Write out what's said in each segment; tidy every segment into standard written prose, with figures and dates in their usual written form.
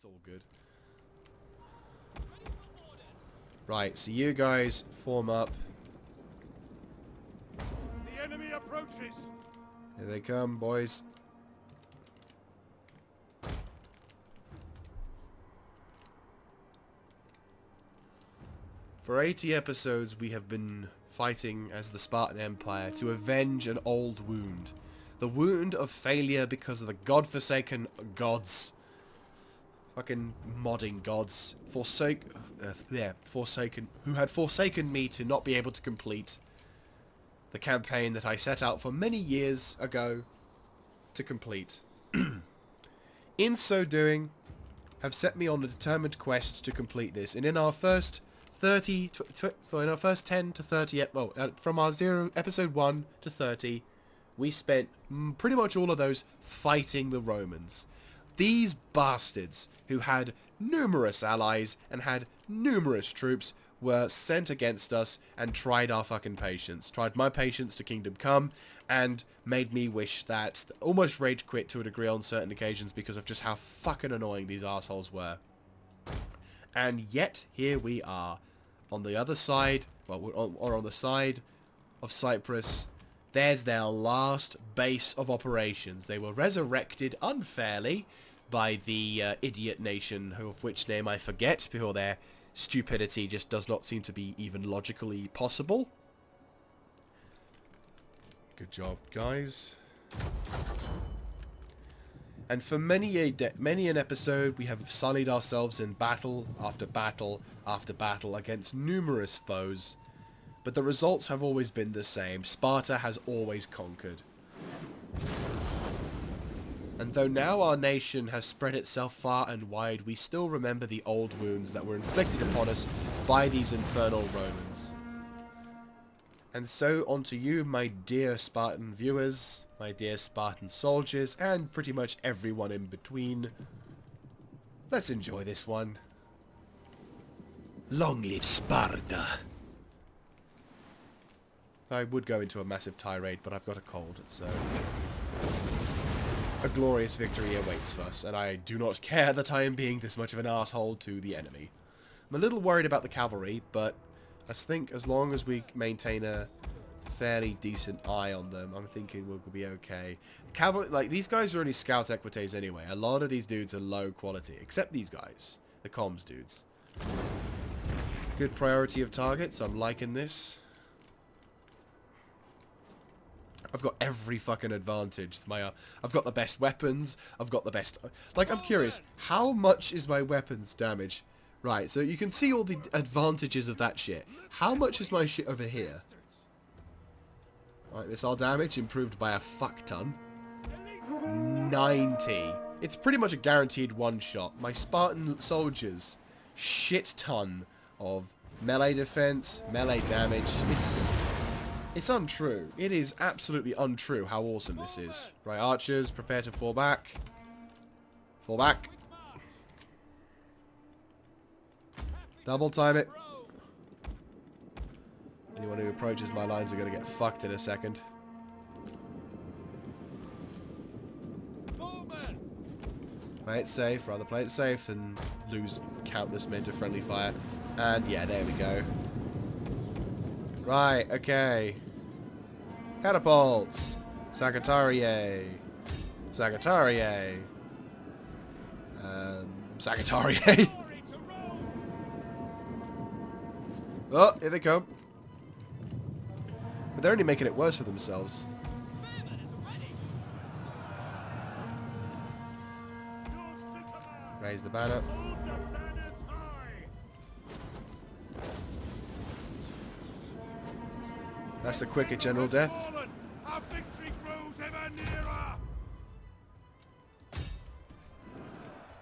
all good. Right, so you guys form up. The enemy approaches. Here they come, boys. For 80 episodes, we have been fighting as the Spartan Empire to avenge an old wound. The wound of failure because of the godforsaken gods. Fucking modding gods. Forsaken. Who had forsaken me to not be able to complete the campaign that I set out for many years ago to complete. In so doing, have set me on a determined quest to complete this. And in our first 30, in our first 10 to 30, from our episode 1 to 30, we spent pretty much all of those fighting the Romans. These bastards, who had numerous allies and had numerous troops, were sent against us and tried our fucking patience. Tried my patience to Kingdom Come, and made me wish that, almost rage quit to a degree on certain occasions because of just how fucking annoying these assholes were. And yet, here we are, on the other side, or on the side of Cyprus. There's their last base of operations. They were resurrected unfairly by the idiot nation, of which name I forget, before their stupidity just does not seem to be even logically possible. Good job, guys. And for many an episode, we have sullied ourselves in battle after battle after battle against numerous foes. But the results have always been the same. Sparta has always conquered. And though now our nation has spread itself far and wide, we still remember the old wounds that were inflicted upon us by these infernal Romans. And so onto you, my dear Spartan viewers, my dear Spartan soldiers, and pretty much everyone in between. Let's enjoy this one. Long live Sparta! I would go into a massive tirade, but I've got a cold, so... A glorious victory awaits us, and I do not care that I am being this much of an asshole to the enemy. I'm a little worried about the cavalry, but I think as long as we maintain a fairly decent eye on them, I'm thinking we'll be okay. Cavalry, like, these guys are only scout equites anyway. A lot of these dudes are low quality, except these guys, the comms dudes. Good priority of targets, I'm liking this. I've got every fucking advantage. I've got the best weapons. I've got the best... Like, I'm curious. How much is my weapons damage? Right, so you can see all the advantages of that shit. How much is my shit over here? Right, missile damage improved by a fuck ton. 90. It's pretty much a guaranteed one-shot. My Spartan soldiers, shit ton of melee defense, melee damage. It's untrue. It is absolutely untrue how awesome this is. Right, archers, prepare to fall back. Fall back. Double time it. Anyone who approaches my lines are going to get fucked in a second. Play it safe. Rather play it safe than lose countless men to friendly fire. And yeah, there we go. Right, okay. Catapults. Sagittariae. Sagittariae. Sagittariae. Oh, here they come. But they're only making it worse for themselves. Raise the banner. That's a quicker general death. Our victory grows ever nearer.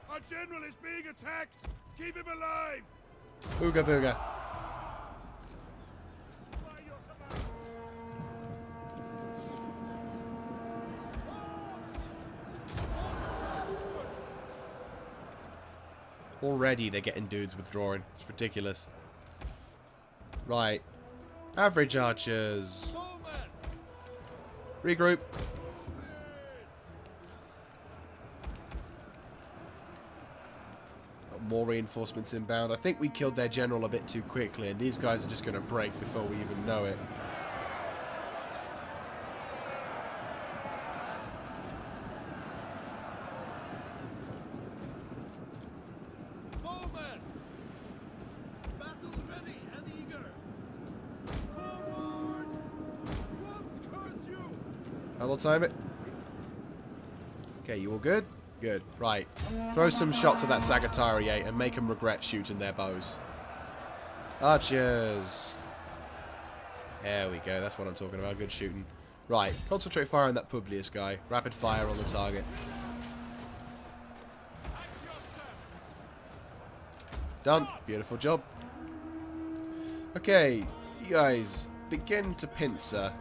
Our general is being attacked. Keep him alive. Booga booga. Already they're getting dudes withdrawing. It's ridiculous. Right. Average archers. Regroup. Got more reinforcements inbound. I think we killed their general a bit too quickly, and these guys are just going to break before we even know it. Bowman! Battle ready and eager! Forward! What curse you? I will time it. Okay, you all good? Good. Right. Throw some shots at that Sagittariate and make them regret shooting their bows. Archers! There we go. That's what I'm talking about. Good shooting. Right. Concentrate fire on that Publius guy. Rapid fire on the target. Done. Beautiful job. Okay. You guys, begin to pincer.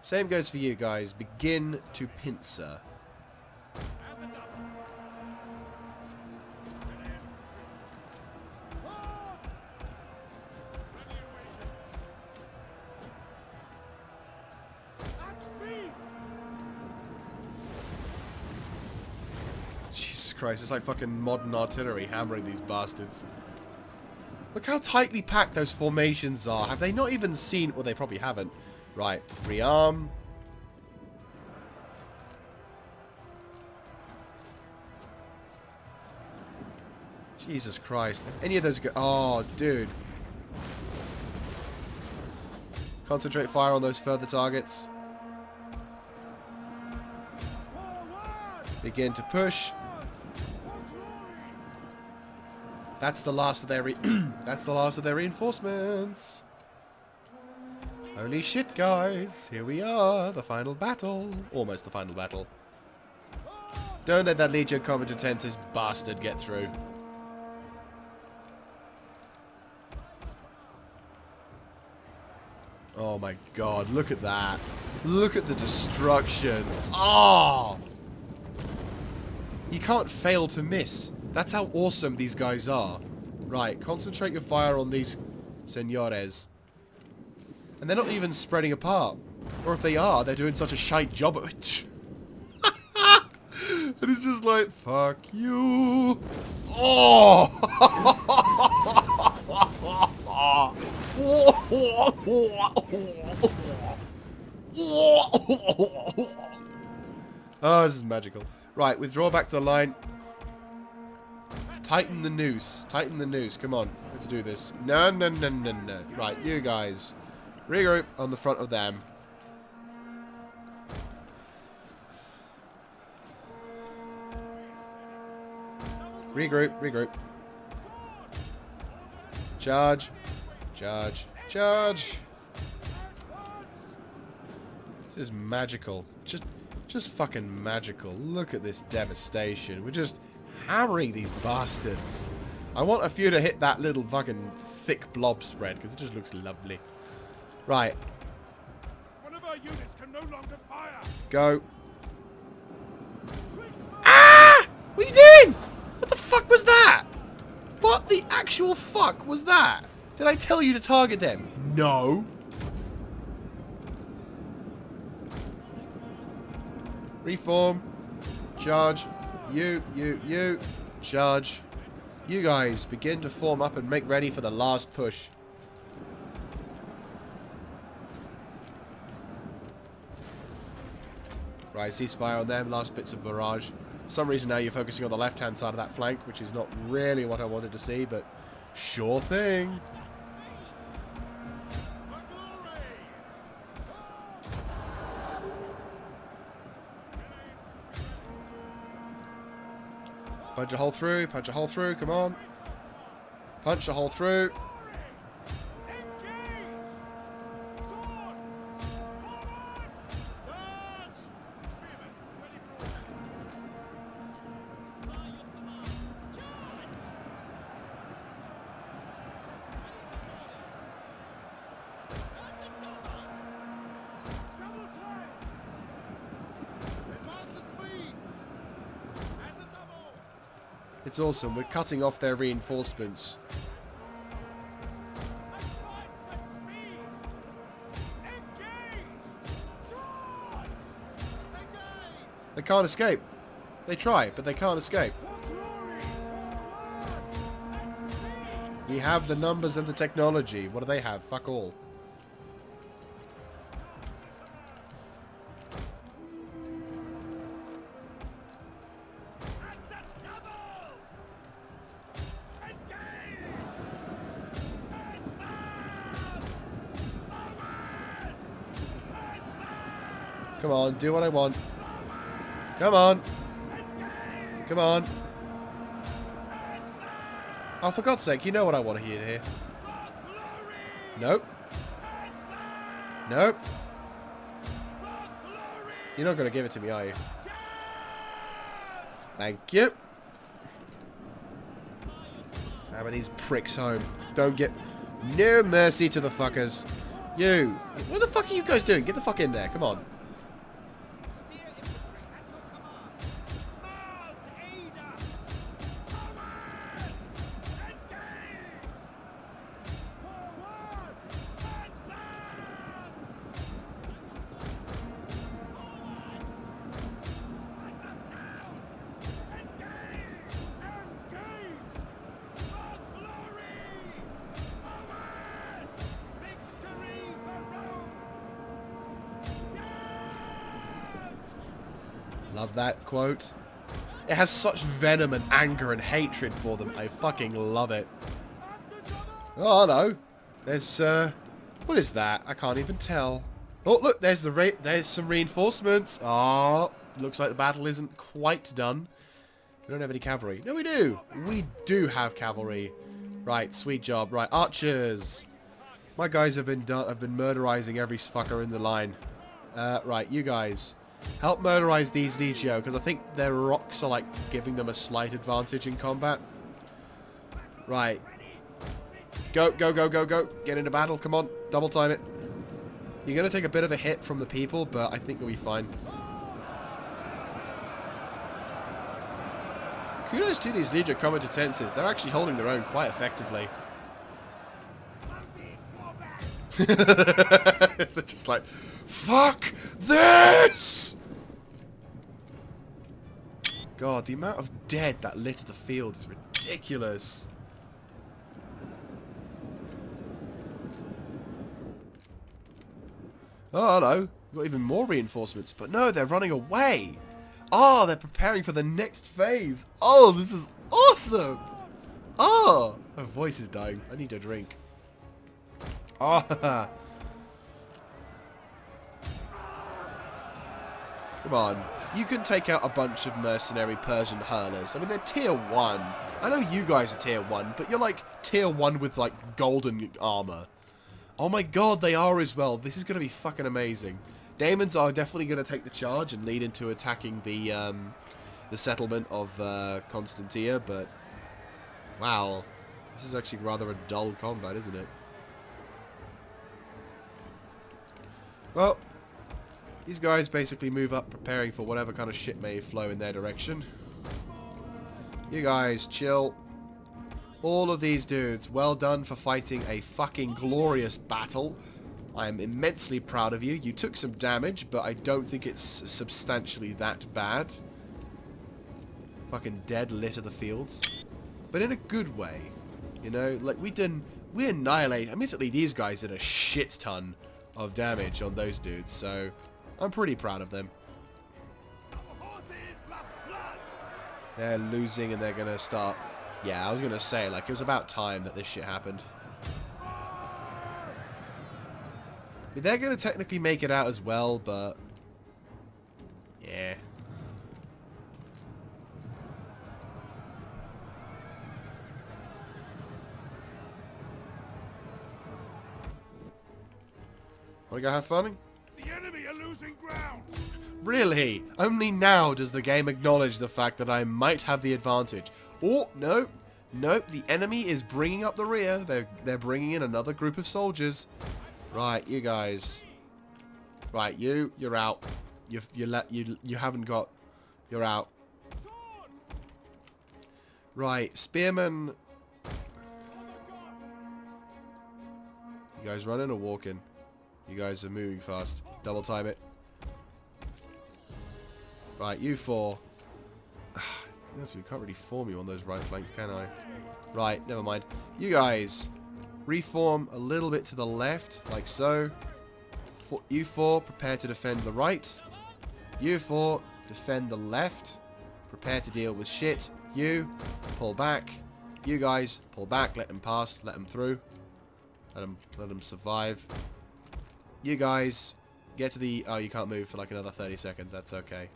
Same goes for you guys. Begin to pincer. Jesus Christ, it's like fucking modern artillery hammering these bastards. Look how tightly packed those formations are. Have they not even seen... Well, they probably haven't. Right, rearm. Jesus Christ. If any of those go... Oh, dude. Concentrate fire on those further targets. Begin to push. That's the last of their that's the last of their reinforcements. Holy shit, guys. Here we are. The final battle. Almost the final battle. Don't let that Legio Comitatensis bastard get through. Oh my god. Look at that. Look at the destruction. Oh! You can't fail to miss. That's how awesome these guys are. Right. Concentrate your fire on these senores. And they're not even spreading apart. Or if they are, they're doing such a shite job of it. And it's just like, fuck you. Oh! Oh, this is magical. Right, withdraw back to the line. Tighten the noose. Tighten the noose. Come on. Let's do this. No, no, no, no, no. Right, you guys. Regroup on the front of them. Regroup, regroup. Charge. Charge. Charge. This is magical. Just fucking magical. Look at this devastation. We're just hammering these bastards. I want a few to hit that little fucking thick blob spread because it just looks lovely. Right. One of our units can no longer fire. Go. Ah! What are you doing? What the fuck was that? What the actual fuck was that? Did I tell you to target them? No. Reform. Charge. You. Charge. You guys, begin to form up and make ready for the last push. Right, ceasefire on them. Last bits of barrage. For some reason now you're focusing on the left-hand side of that flank, which is not really what I wanted to see, but sure thing. Punch a hole through. Punch a hole through. Come on. Punch a hole through. It's awesome. We're cutting off their reinforcements. They can't escape. They try, but they can't escape. We have the numbers and the technology. What do they have? Fuck all. Come on, do what I want. Come on. Come on. Oh, for God's sake, you know what I want to hear here. Nope. Nope. You're not going to give it to me, are you? Thank you. How about these pricks home? Don't get... No mercy to the fuckers. You. What the fuck are you guys doing? Get the fuck in there. Come on. Love that quote. It has such venom and anger and hatred for them. I fucking love it. Oh, no. There's, what is that? I can't even tell. Oh, look, there's some reinforcements. Oh, looks like the battle isn't quite done. We don't have any cavalry. No, we do. We do have cavalry. Right, sweet job. Right, archers. My guys have been murderizing every fucker in the line. Right, you guys. Help murderize these Legio, because I think their rocks are, like, giving them a slight advantage in combat. Right. Go, go, go, go, go. Get into battle. Come on. Double time it. You're going to take a bit of a hit from the people, but I think you'll be fine. Kudos to these Legio comitatenses. They're actually holding their own quite effectively. They're just like, fuck this! God, the amount of dead that litter the field is ridiculous. Oh, hello. We've got even more reinforcements. But no, they're running away. Oh, they're preparing for the next phase. Oh, this is awesome. Oh, my voice is dying. I need a drink. Oh, come on. You can take out a bunch of mercenary Persian hurlers. I mean, they're tier 1. I know you guys are tier 1, but you're like tier 1 with like golden armor. Oh my god, they are as well. This is going to be fucking amazing. Daemons are definitely going to take the charge and lead into attacking the settlement of Constantia, but wow. This is actually rather a dull combat, isn't it? Well, these guys basically move up preparing for whatever kind of shit may flow in their direction. You guys, chill. All of these dudes, well done for fighting a fucking glorious battle. I am immensely proud of you. You took some damage, but I don't think it's substantially that bad. Fucking dead litter the fields. But in a good way. You know, like we annihilate, admittedly these guys did a shit ton of damage on those dudes, so I'm pretty proud of them. They're losing and they're gonna start... Yeah, I was gonna say, like, it was about time that this shit happened. They're gonna technically make it out as well, but... Yeah. Wanna go have fun? The enemy are losing ground. Really? Only now does the game acknowledge the fact that I might have the advantage. Oh, no. Nope, the enemy is bringing up the rear. They're bringing in another group of soldiers. Right, you guys. Right, you're out. You haven't got... You're out. Right, spearmen. You guys running or walking? You guys are moving fast. Double time it. Right, you four. We can't really form you on those right flanks, can I? Right, never mind. You guys, reform a little bit to the left, like so. You four, prepare to defend the right. You four, defend the left. Prepare to deal with shit. You, pull back. You guys, pull back. Let them pass. Let them through. Let them survive. You guys, get to the... Oh, you can't move for like another 30 seconds. That's okay.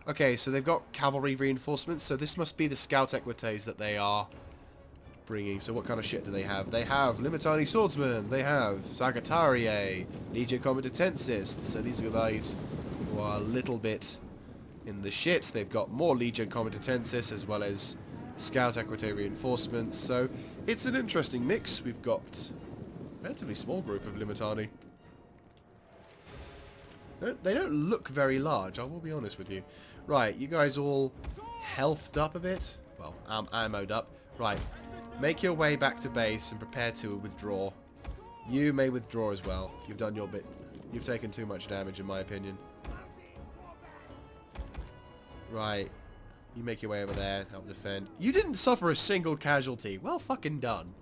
Okay, so they've got cavalry reinforcements. So this must be the scout equites that they are bringing. So what kind of shit do they have? They have Limitani swordsmen. They have Sagittarii, Legia Comitatensis. So these are guys who are a little bit in the shit. They've got more Legia Comitatensis as well as scout equite reinforcements. So it's an interesting mix. We've got a relatively small group of Limitani. They don't look very large, I will be honest with you. Right, you guys all healthed up a bit. Well, ammoed up. Right, make your way back to base and prepare to withdraw. You may withdraw as well. You've done your bit. You've taken too much damage, in my opinion. Right, you make your way over there, help defend. You didn't suffer a single casualty. Well fucking done.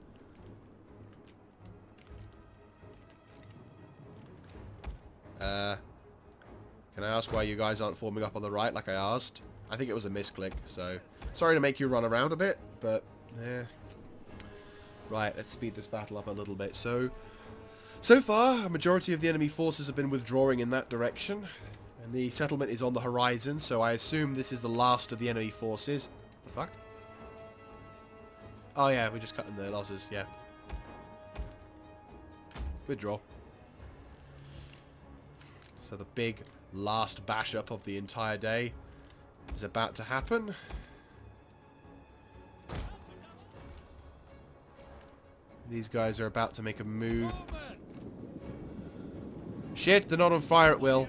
Can I ask why you guys aren't forming up on the right like I asked? I think it was a misclick, so... Sorry to make you run around a bit, but... yeah. Right, let's speed this battle up a little bit. So far, a majority of the enemy forces have been withdrawing in that direction. And the settlement is on the horizon, so I assume this is the last of the enemy forces. The fuck? Oh yeah, we're just cutting their losses, yeah. Withdraw. So the big last bash up of the entire day is about to happen. These guys are about to make a move. Shit, they're not on fire at will.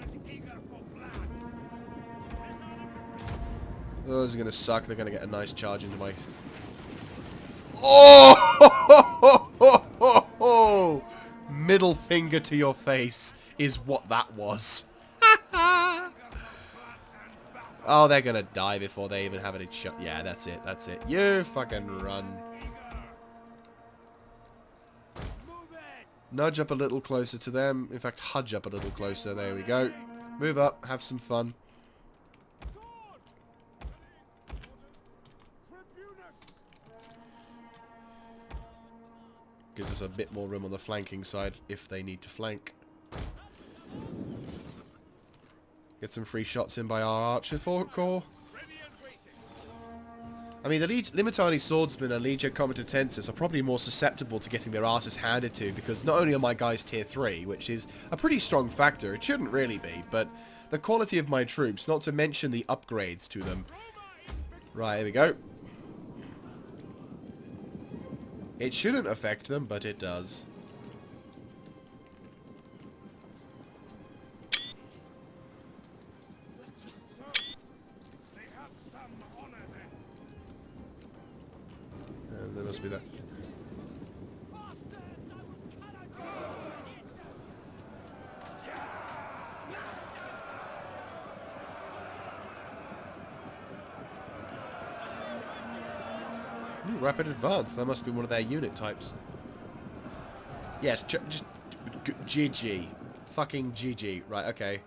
Oh, this is going to suck. They're going to get a nice charge into my... Oh! Middle finger to your face is what that was. Oh, they're going to die before they even have any shot. Yeah, that's it. That's it. You fucking run. Nudge up a little closer to them. In fact, hudge up a little closer. There we go. Move up. Have some fun. Gives us a bit more room on the flanking side if they need to flank. Get some free shots in by our archer corps. I mean, the Limitani swordsmen and Legia Comitatensis are probably more susceptible to getting their asses handed to, because not only are my guys tier 3, which is a pretty strong factor, it shouldn't really be, but the quality of my troops, not to mention the upgrades to them. Right, here we go. It shouldn't affect them, but it does. There must be that. Ooh, rapid advance. That must be one of their unit types. Yes, just GG. Fucking GG. Right, okay.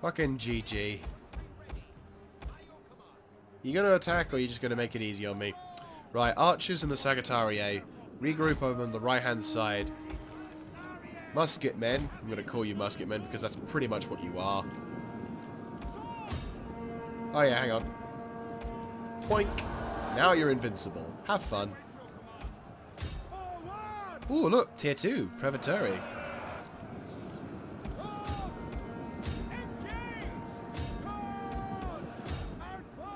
Fucking GG. You gonna attack or are you just gonna make it easy on me? Right, archers and the Sagittarii. Regroup over on the right hand side. Musket men. I'm gonna call you musket men because that's pretty much what you are. Oh yeah, hang on. Poink. Now you're invincible. Have fun. Ooh, look. Tier 2. Prevetari.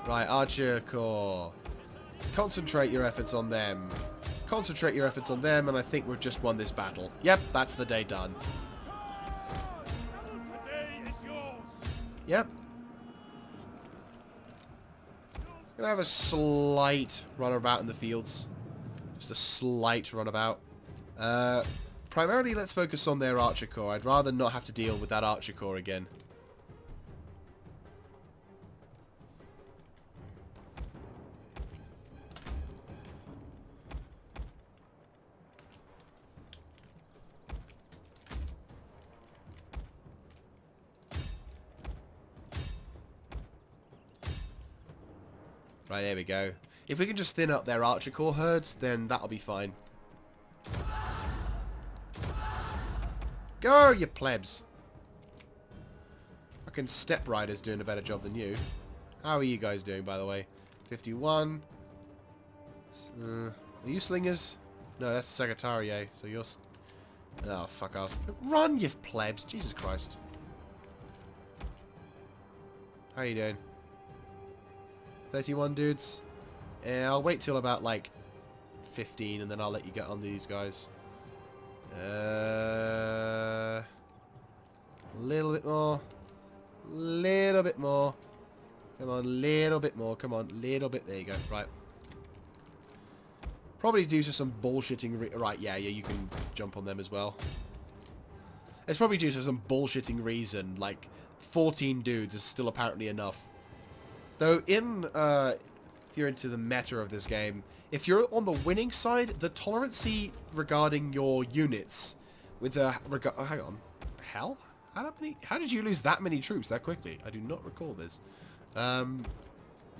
Right, Archer Corps. Concentrate your efforts on them. Concentrate your efforts on them, and I think we've just won this battle. Yep, that's the day done. Yep. Gonna have a slight runabout in the fields. Just a slight runabout. Primarily, let's focus on their Archer Corps. I'd rather not have to deal with that Archer Corps again. Right, there we go. If we can just thin up their Archer Corps herds, then that'll be fine. Go, you plebs! Fucking Step Rider's doing a better job than you. How are you guys doing, by the way? 51. Are you slingers? No, that's Secretariat. So you're... Oh, fuck ass. Run, you plebs! Jesus Christ. How you doing? 31 dudes. Yeah, I'll wait till about, like, 15, and then I'll let you get on these guys. A little bit more. Little bit more. Come on, little bit more. Come on, little bit. There you go. Right. Probably due to some bullshitting... Right, yeah, you can jump on them as well. It's probably due to some bullshitting reason. Like, 14 dudes is still apparently enough. Though, if you're into the meta of this game, if you're on the winning side, the tolerancy regarding your units with the... hang on. Hell? How did you lose that many troops that quickly? I do not recall this. But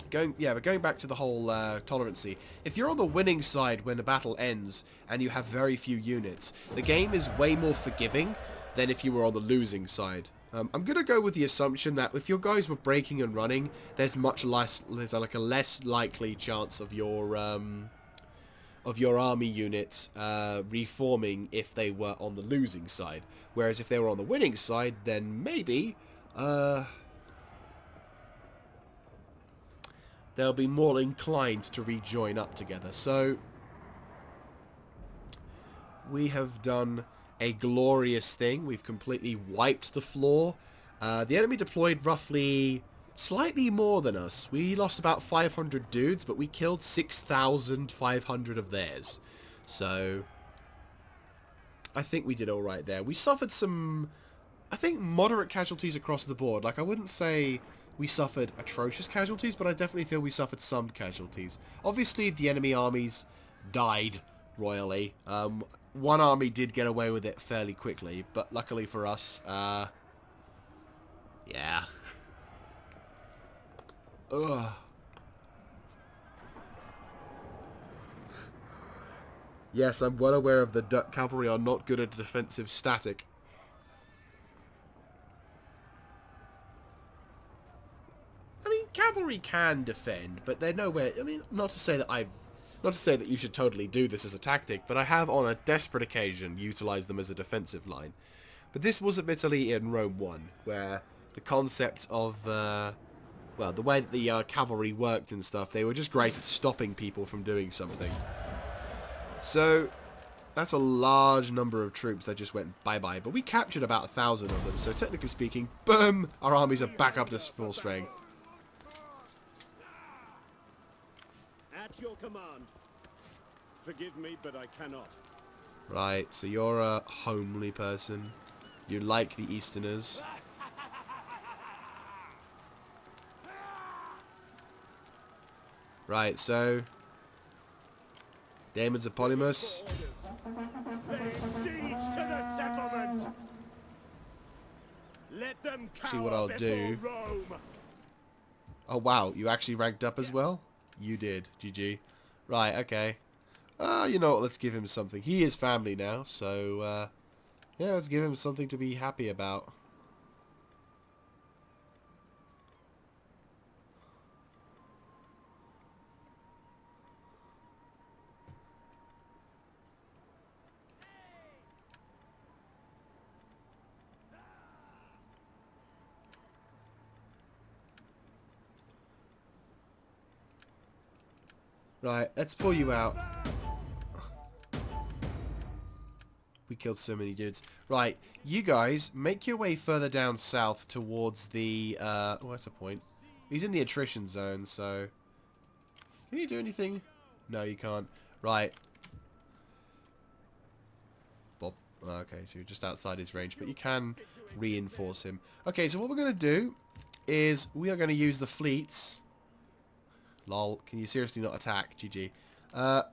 going back to the whole tolerancy, if you're on the winning side when the battle ends and you have very few units, the game is way more forgiving than if you were on the losing side. I'm gonna go with the assumption that if your guys were breaking and running, there's like a less likely chance of your army unit reforming if they were on the losing side. Whereas if they were on the winning side, then maybe they'll be more inclined to rejoin up together. So we have done a glorious thing. We've completely wiped the floor. The enemy deployed roughly slightly more than us. We lost about 500 dudes, but we killed 6,500 of theirs. So I think we did all right there. We suffered some, I think, moderate casualties across the board. Like, I wouldn't say we suffered atrocious casualties, but I definitely feel we suffered some casualties. Obviously, the enemy armies died royally. One army did get away with it fairly quickly, but luckily for us, yeah. Ugh. Yes, I'm well aware of the Dutch cavalry are not good at defensive static. I mean, cavalry can defend, but they're nowhere... I mean, not to say that you should totally do this as a tactic, but I have on a desperate occasion utilised them as a defensive line. But this was admittedly in Rome 1, where the concept of, well, the way that the cavalry worked and stuff, they were just great at stopping people from doing something. So, that's a large number of troops that just went bye-bye, but we captured about 1,000 of them, so technically speaking, boom, our armies are back up to full strength. At your command. Forgive me, but I cannot. Right, so you're a homely person. You like the Easterners. Right, so... Damon's Eponymous. Lay siege to the settlement. Let them cower See what I'll do. Rome. Oh wow, you actually ranked up as well? You did, GG. Right, okay. You know what, let's give him something. He is family now, so, yeah, let's give him something to be happy about. Right, let's pull you out. We killed so many dudes. Right, you guys, make your way further down south towards the, oh, that's a point. He's in the attrition zone, so... Can you do anything? No, you can't. Right. Okay, so you're just outside his range, but you can reinforce him. Okay, so what we're going to do is we are going to use the fleets. Lol, can you seriously not attack? GG.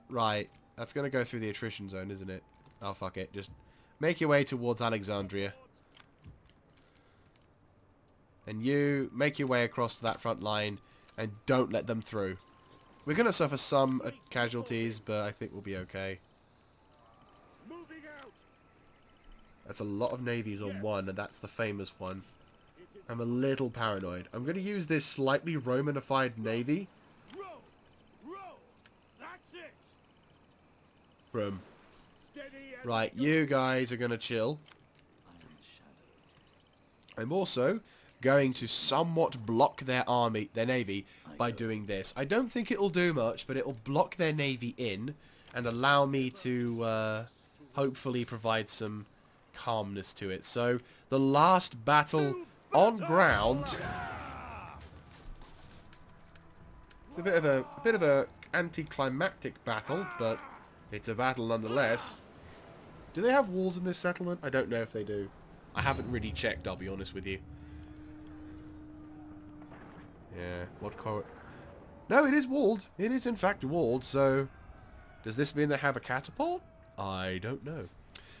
Right. That's going to go through the attrition zone, isn't it? Oh, fuck it. Just make your way towards Alexandria. And you make your way across that front line and don't let them through. We're going to suffer some casualties, but I think we'll be okay. That's a lot of navies on one, and that's the famous one. I'm a little paranoid. I'm going to use this slightly Romanified navy. Boom. Right, you guys are going to chill. I'm also going to somewhat block their army, their navy, by doing this. I don't think it'll do much, but it'll block their navy in and allow me to hopefully provide some calmness to it. So the last battle on ground. It's a bit of a anticlimactic battle, but it's a battle nonetheless. Do they have walls in this settlement? I don't know if they do. I haven't really checked, I'll be honest with you. Yeah, no, it is walled. It is in fact walled, so does this mean they have a catapult? I don't know.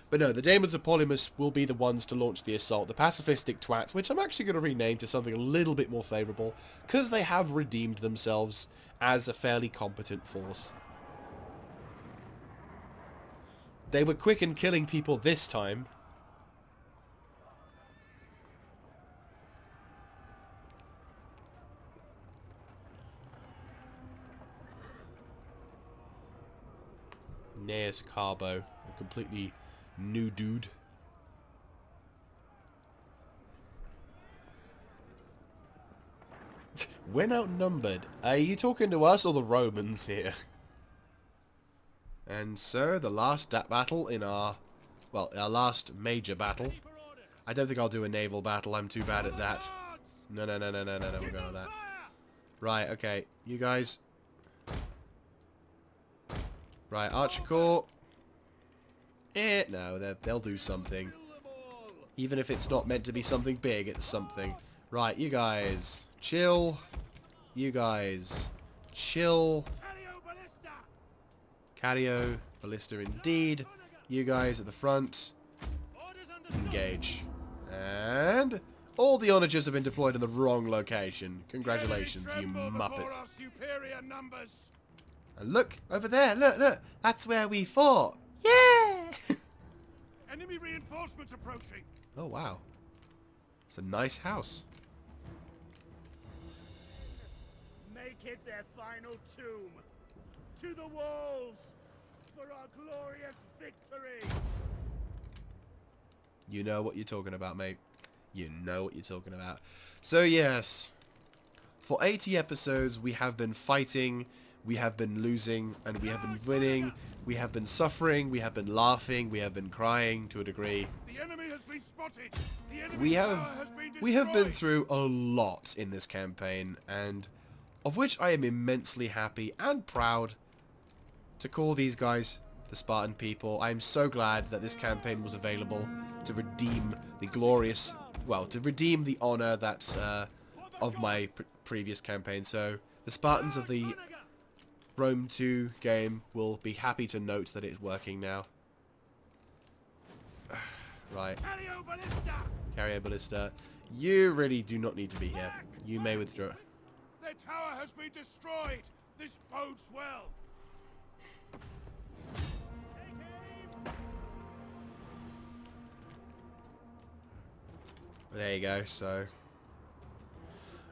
But no, the Daemons of Polymus will be the ones to launch the assault. The pacifistic twats, which I'm actually going to rename to something a little bit more favourable, because they have redeemed themselves as a fairly competent force. They were quick in killing people this time. Gnaeus Carbo, a completely new dude. When outnumbered, are you talking to us or the Romans here? And so, the last battle in our last major battle. I don't think I'll do a naval battle, I'm too bad at that. No, we're going with that. Right, okay, you guys. Right, Archer Corps. No, they'll do something. Even if it's not meant to be something big, it's something. Right, you guys, chill. You guys, chill. Cario, Ballista indeed. You guys at the front. Engage. And all the onagers have been deployed in the wrong location. Congratulations, you muppets. And look, over there, look. That's where we fought. Yeah! Enemy reinforcements approaching. Oh, wow. It's a nice house. Make it their final tomb. To the walls for our glorious victory. You know what you're talking about, mate. You know what you're talking about. So, yes. For 80 episodes, we have been fighting, we have been losing, and we have been winning. We have been suffering, we have been laughing, we have been crying to a degree. The enemy has been spotted. The enemy We tower has been have been destroyed. through a lot in this campaign, and of which I am immensely happy and proud to call these guys the Spartan people. I am so glad that this campaign was available to redeem the glorious, to redeem the honor that of my previous campaign. So the Spartans of the Rome 2 game will be happy to note that it's working now. Right. Carrier Ballista. You really do not need to be here. You may withdraw. Their tower has been destroyed. This bodes well. There you go, so.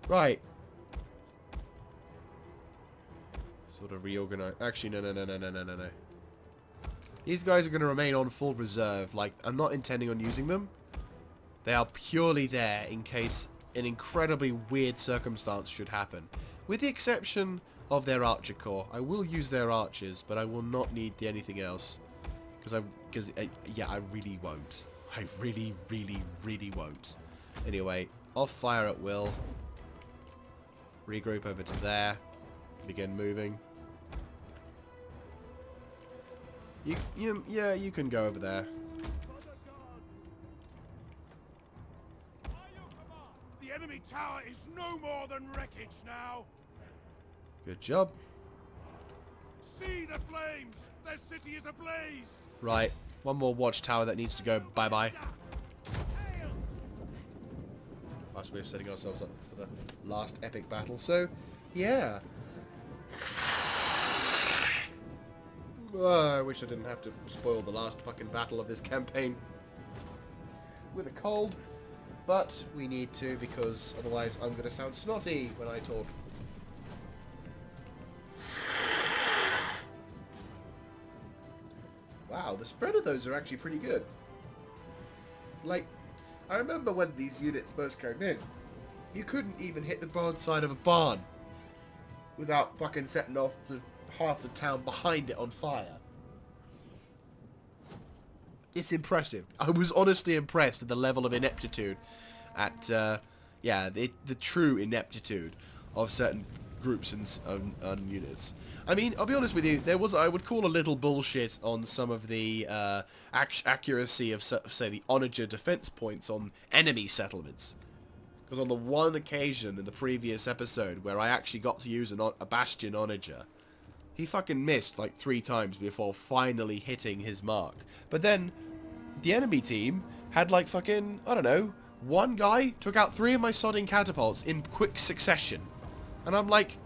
Right. Sort of reorganize. Actually, no. These guys are going to remain on full reserve. Like, I'm not intending on using them. They are purely there in case an incredibly weird circumstance should happen. With the exception of their archer corps. I will use their archers, but I will not need anything else. I really won't. I really won't. Anyway, off fire at will. Regroup over to there. Begin moving. You can go over there. enemy tower is no more than wreckage now. Good job. See the flames! Their city is ablaze! Right. One more watchtower that needs to go bye-bye. Last way of setting ourselves up for the last epic battle. So, yeah. I wish I didn't have to spoil the last fucking battle of this campaign with a cold. But we need to, because otherwise I'm going to sound snotty when I talk. Wow, the spread of those are actually pretty good. Like, I remember when these units first came in, you couldn't even hit the broadside of a barn without fucking setting off half the town behind it on fire. It's impressive. I was honestly impressed at the level of ineptitude, at, yeah, the true ineptitude of certain groups and units. I mean, I'll be honest with you, there was, I would call a little bullshit on some of the accuracy of, say, the onager defense points on enemy settlements. Because on the one occasion in the previous episode where I actually got to use a bastion onager, he fucking missed like 3 times before finally hitting his mark. But then, the enemy team had like fucking, I don't know, one guy took out 3 of my sodding catapults in quick succession. And I'm like,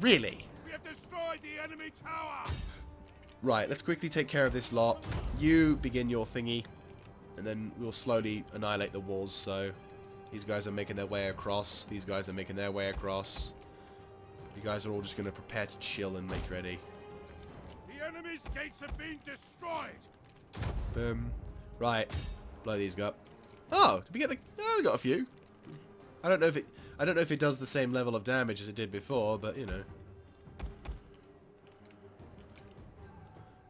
really? We have destroyed the enemy tower! Right, let's quickly take care of this lot. You begin your thingy, and then we'll slowly annihilate the walls. So, these guys are making their way across. These guys are making their way across. You guys are all just going to prepare to chill and make ready. The enemy's gates have been destroyed! Boom. Right, blow these up. Oh, did we get the... Oh, we got a few. I don't know if it does the same level of damage as it did before, but you know.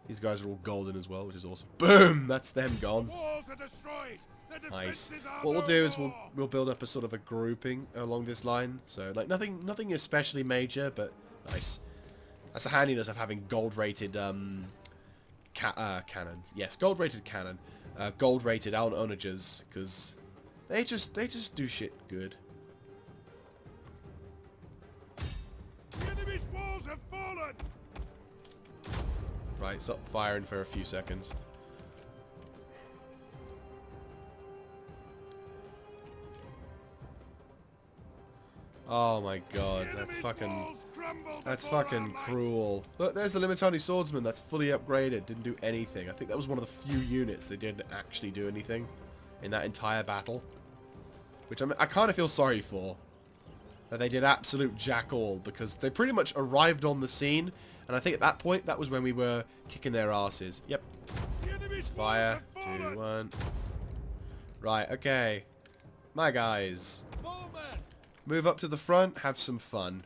These guys are all golden as well, which is awesome. Boom! That's them gone. Walls are destroyed. The Nice. defenses are What we'll no do is more. we'll build up a sort of a grouping along this line. So like nothing especially major, but nice. That's the handiness of having gold-rated cannons. Yes, gold-rated cannon. Gold-rated onagers, because they just do shit good. The enemy's walls have fallen. Right, stop firing for a few seconds. Oh my god, that's fucking cruel. Look, there's the Limitani swordsman that's fully upgraded, didn't do anything. I think that was one of the few units that didn't actually do anything in that entire battle. Which I kind of feel sorry for. That they did absolute jack all, because they pretty much arrived on the scene, and I think at that point, that was when we were kicking their asses. Yep. Fire. 2, 1. Right, okay. My guys. Move up to the front, have some fun.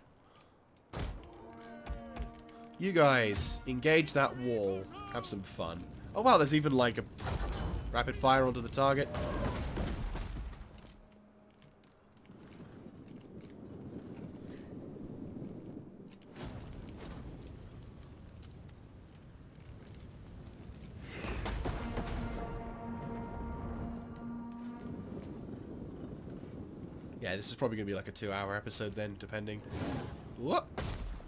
You guys, engage that wall, have some fun. Oh wow, there's even like a rapid fire onto the target. Yeah, this is probably going to be like a 2-hour episode then, depending. Whoop!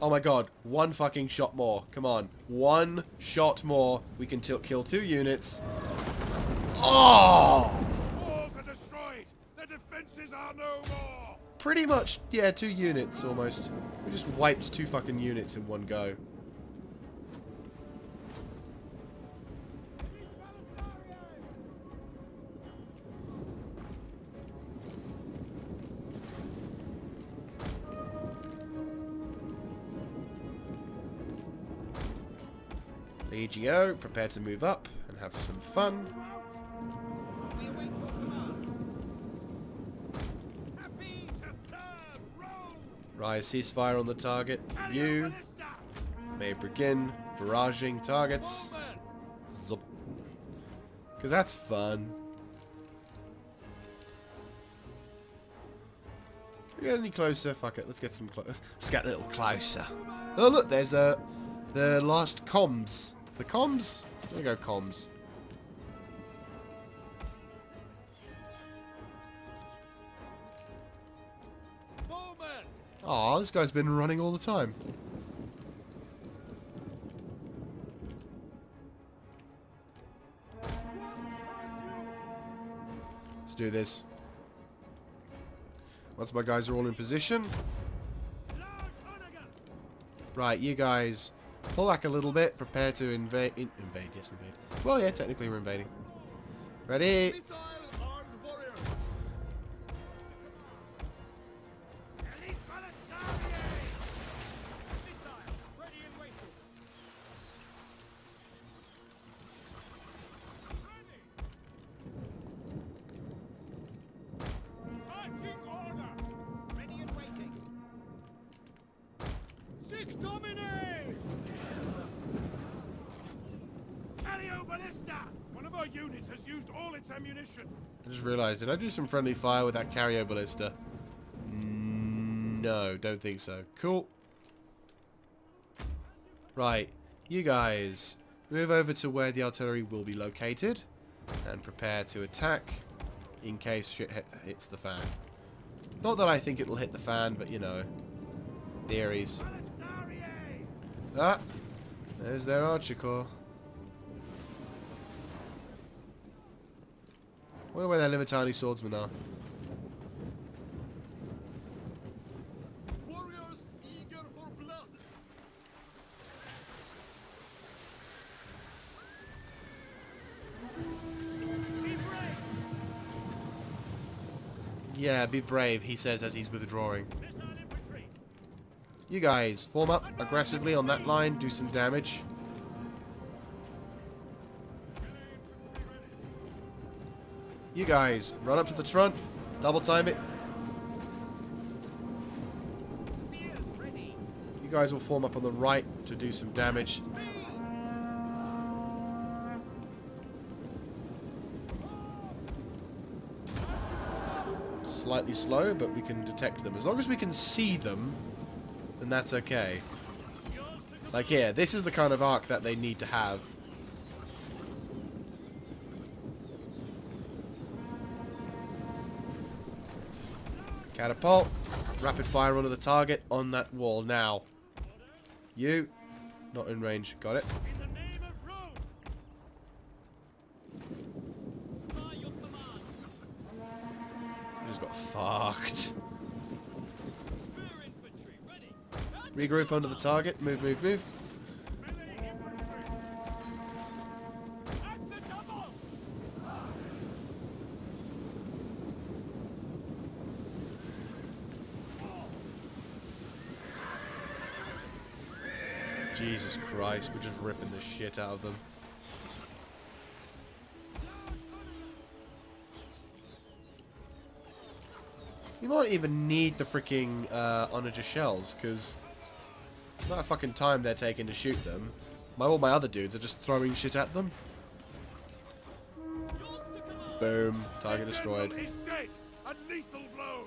Oh my god, one fucking shot more. Come on. One shot more. We can kill 2 units. Oh! Walls are destroyed. The defenses are no more. Pretty much, yeah, 2 units almost. We just wiped 2 fucking units in one go. Legio, prepare to move up and have some fun. Happy to serve Rome. Rise ceasefire on the target. You may begin barraging targets. Zup. Because that's fun. Can we get any closer? Fuck it, let's get some close. Let's get a little closer. Oh look, there's the last comms. The comms? There we go, comms. Aw, this guy's been running all the time. Let's do this. Once my guys are all in position. Right, you guys pull back a little bit. Prepare to invade. Invade, yes, invade. Well, yeah, technically we're invading. Ready? One of our units has used all its ammunition. I just realised, did I do some friendly fire with that carrier ballista? No, don't think so. Cool. Right, you guys, move over to where the artillery will be located and prepare to attack in case shit hits the fan. Not that I think it'll hit the fan, but you know, theories. Ah, there's their archer corps. Wonder where their Limitani swordsmen are. Warriors eager for blood. Be brave. Yeah, be brave, he says as he's withdrawing. Missile infantry. You guys, form up aggressively on that line, do some damage. You guys, run up to the front, double time it. Spears ready. You guys will form up on the right to do some damage. Slightly slow, but we can detect them. As long as we can see them, then that's okay. Like here, this is the kind of arc that they need to have. Catapult. Rapid fire onto the target on that wall now. You. Not in range. Got it. In the name of Rome. By your command. We just got fucked. Spear infantry ready. Regroup onto the target. Move, move, move. Melee infantry. At the double. Jesus Christ, we're just ripping the shit out of them. You might even need the freaking onager shells, because the amount of fucking time they're taking to shoot them, all my other dudes are just throwing shit at them. Boom, target destroyed. Is dead. A lethal blow.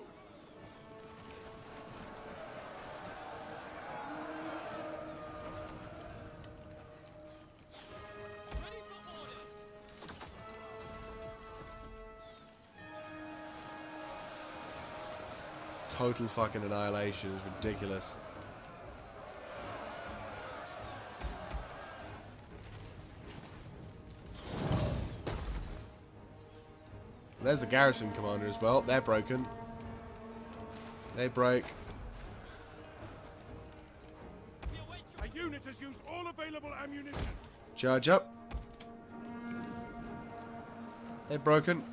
Ready for orders. Total fucking annihilation is ridiculous. There's the garrison commander as well. They're broken. They broke. A unit has used all available ammunition. Charge up. They're broken.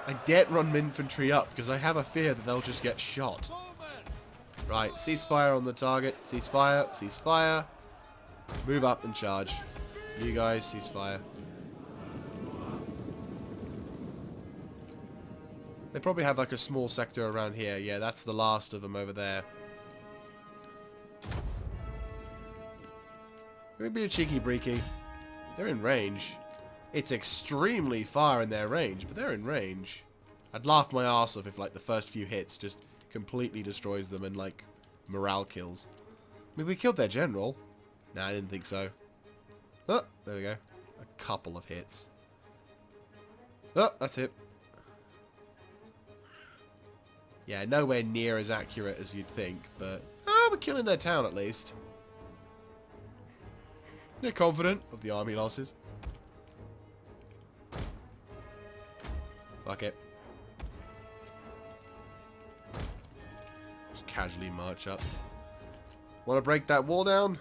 I daren't run infantry up because I have a fear that they'll just get shot. Right, ceasefire on the target. Ceasefire, ceasefire. Move up and charge. You guys, ceasefire. They probably have like a small sector around here. Yeah, that's the last of them over there. It would be a cheeky breaky. They're in range. It's extremely far in their range, but they're in range. I'd laugh my arse off if like the first few hits just completely destroys them and like morale kills. I mean, we killed their general. Nah, I didn't think so. Oh, there we go. A couple of hits. Oh, that's it. Yeah, nowhere near as accurate as you'd think, but... we're killing their town at least. They're confident of the army losses. Fuck it. Just casually march up. Want to break that wall down?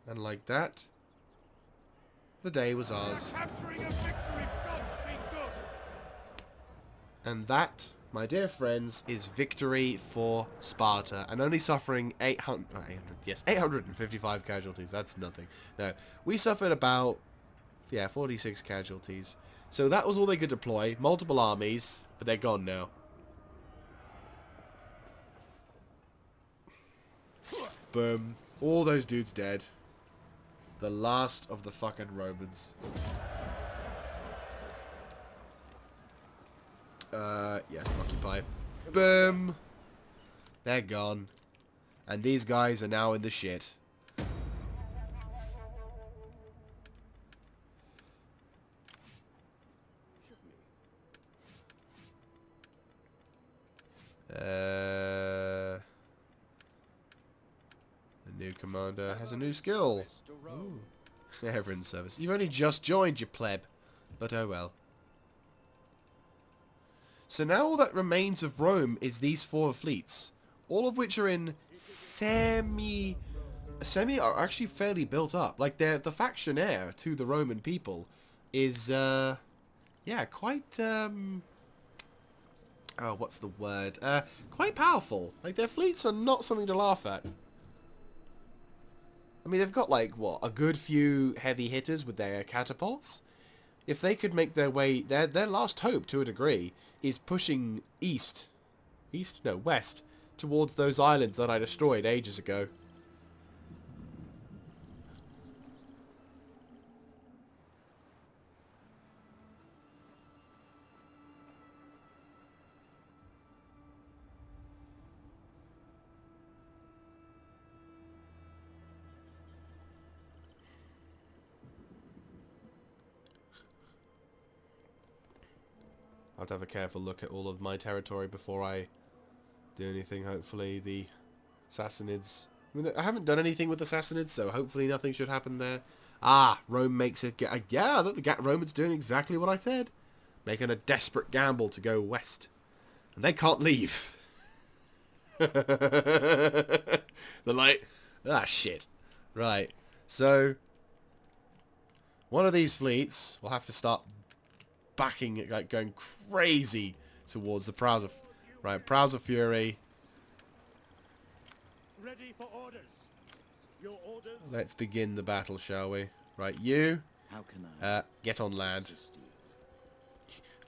And like that, the day was ours. Capturing a victory, Godspeed good. And that, my dear friends, is victory for Sparta. And only suffering 855 casualties. That's nothing. No, we suffered about, 46 casualties. So that was all they could deploy. Multiple armies, but they're gone now. Boom. All those dudes dead. The last of the fucking Romans. Yeah, occupy. Boom. They're gone. And these guys are now in the shit. The new commander has a new skill. Ooh. Ever in service. You've only just joined, you pleb. But oh well. So now all that remains of Rome is these 4 fleets. All of which are in semi are actually fairly built up. Like the faction heir to the Roman people is yeah, quite oh, what's the word? Quite powerful. Like their fleets are not something to laugh at. I mean, they've got, like, what, a good few heavy hitters with their catapults? If they could make their way... Their last hope, to a degree, is pushing west, towards those islands that I destroyed ages ago. I'll have to have a careful look at all of my territory before I do anything. Hopefully the Sassanids... I mean, I haven't done anything with the Sassanids, so hopefully nothing should happen there. Ah, Rome makes it... Yeah, the Romans doing exactly what I said. Making a desperate gamble to go west. And they can't leave. They're like... Ah, shit. Right. So... one of these fleets will have to start... backing, like going crazy towards the Prows of... Right, Prows of Fury. Ready for orders. Your orders. Let's begin the battle, shall we? Right, you. How can I get on land. assist you?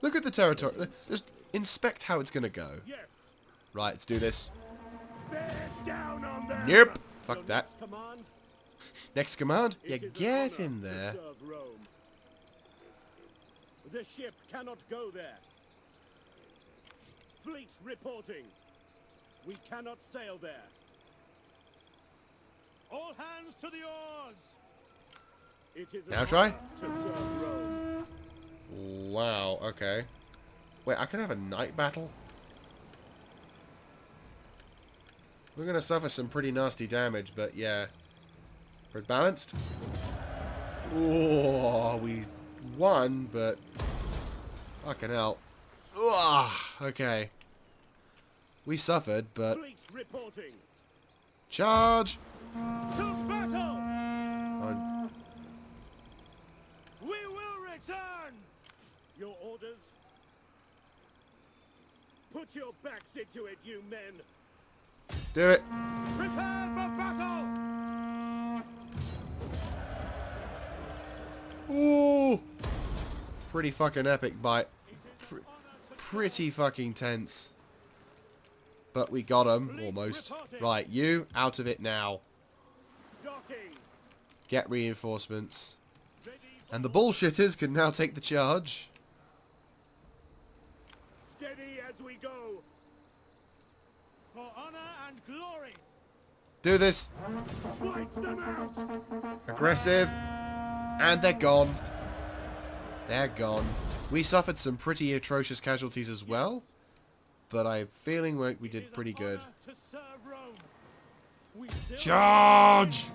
Look at the territory. Just inspect how it's gonna go. Yes. Right, let's do this. Bear down on them. Nope. Fuck Your that. next command. Next command. It Yeah, is an get honor in to there. serve Rome. The ship cannot go there. Fleet reporting. We cannot sail there. All hands to the oars. It is an Now try. honor to serve Rome. Wow, okay. Wait, I can have a night battle? We're gonna suffer some pretty nasty damage, but yeah. We're balanced. Oh, we won, but... fucking hell. Ugh, okay. We suffered, but... Fleet reporting. charge! To battle. On. We will return. Your orders. Put your backs into it, you men. Do it. Prepare for battle. Ooh. Pretty fucking epic bite. Pretty fucking tense. But we got him, almost. Right, you, out of it now. Docking. Get reinforcements. And the bullshitters can now take the charge. Steady as we go. For honor and glory. Do this. Wipe them out. Aggressive. And they're gone. They're gone. We suffered some pretty atrocious casualties as well. But I'm feeling like we did pretty good. Charge!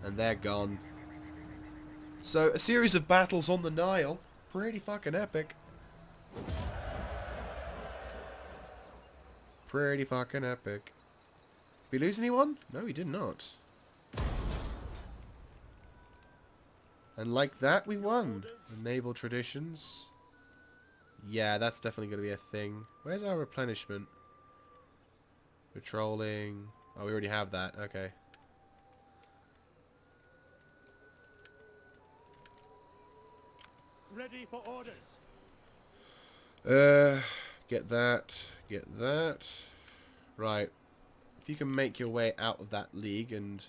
And they're gone. So, a series of battles on the Nile. Pretty fucking epic. Pretty fucking epic. Did we lose anyone? No, we did not. And like that, we won. The naval traditions. Yeah, that's definitely going to be a thing. Where's our replenishment? Patrolling. Oh, we already have that. Okay. Ready for orders. Get that. Get that. Right. If you can make your way out of that league and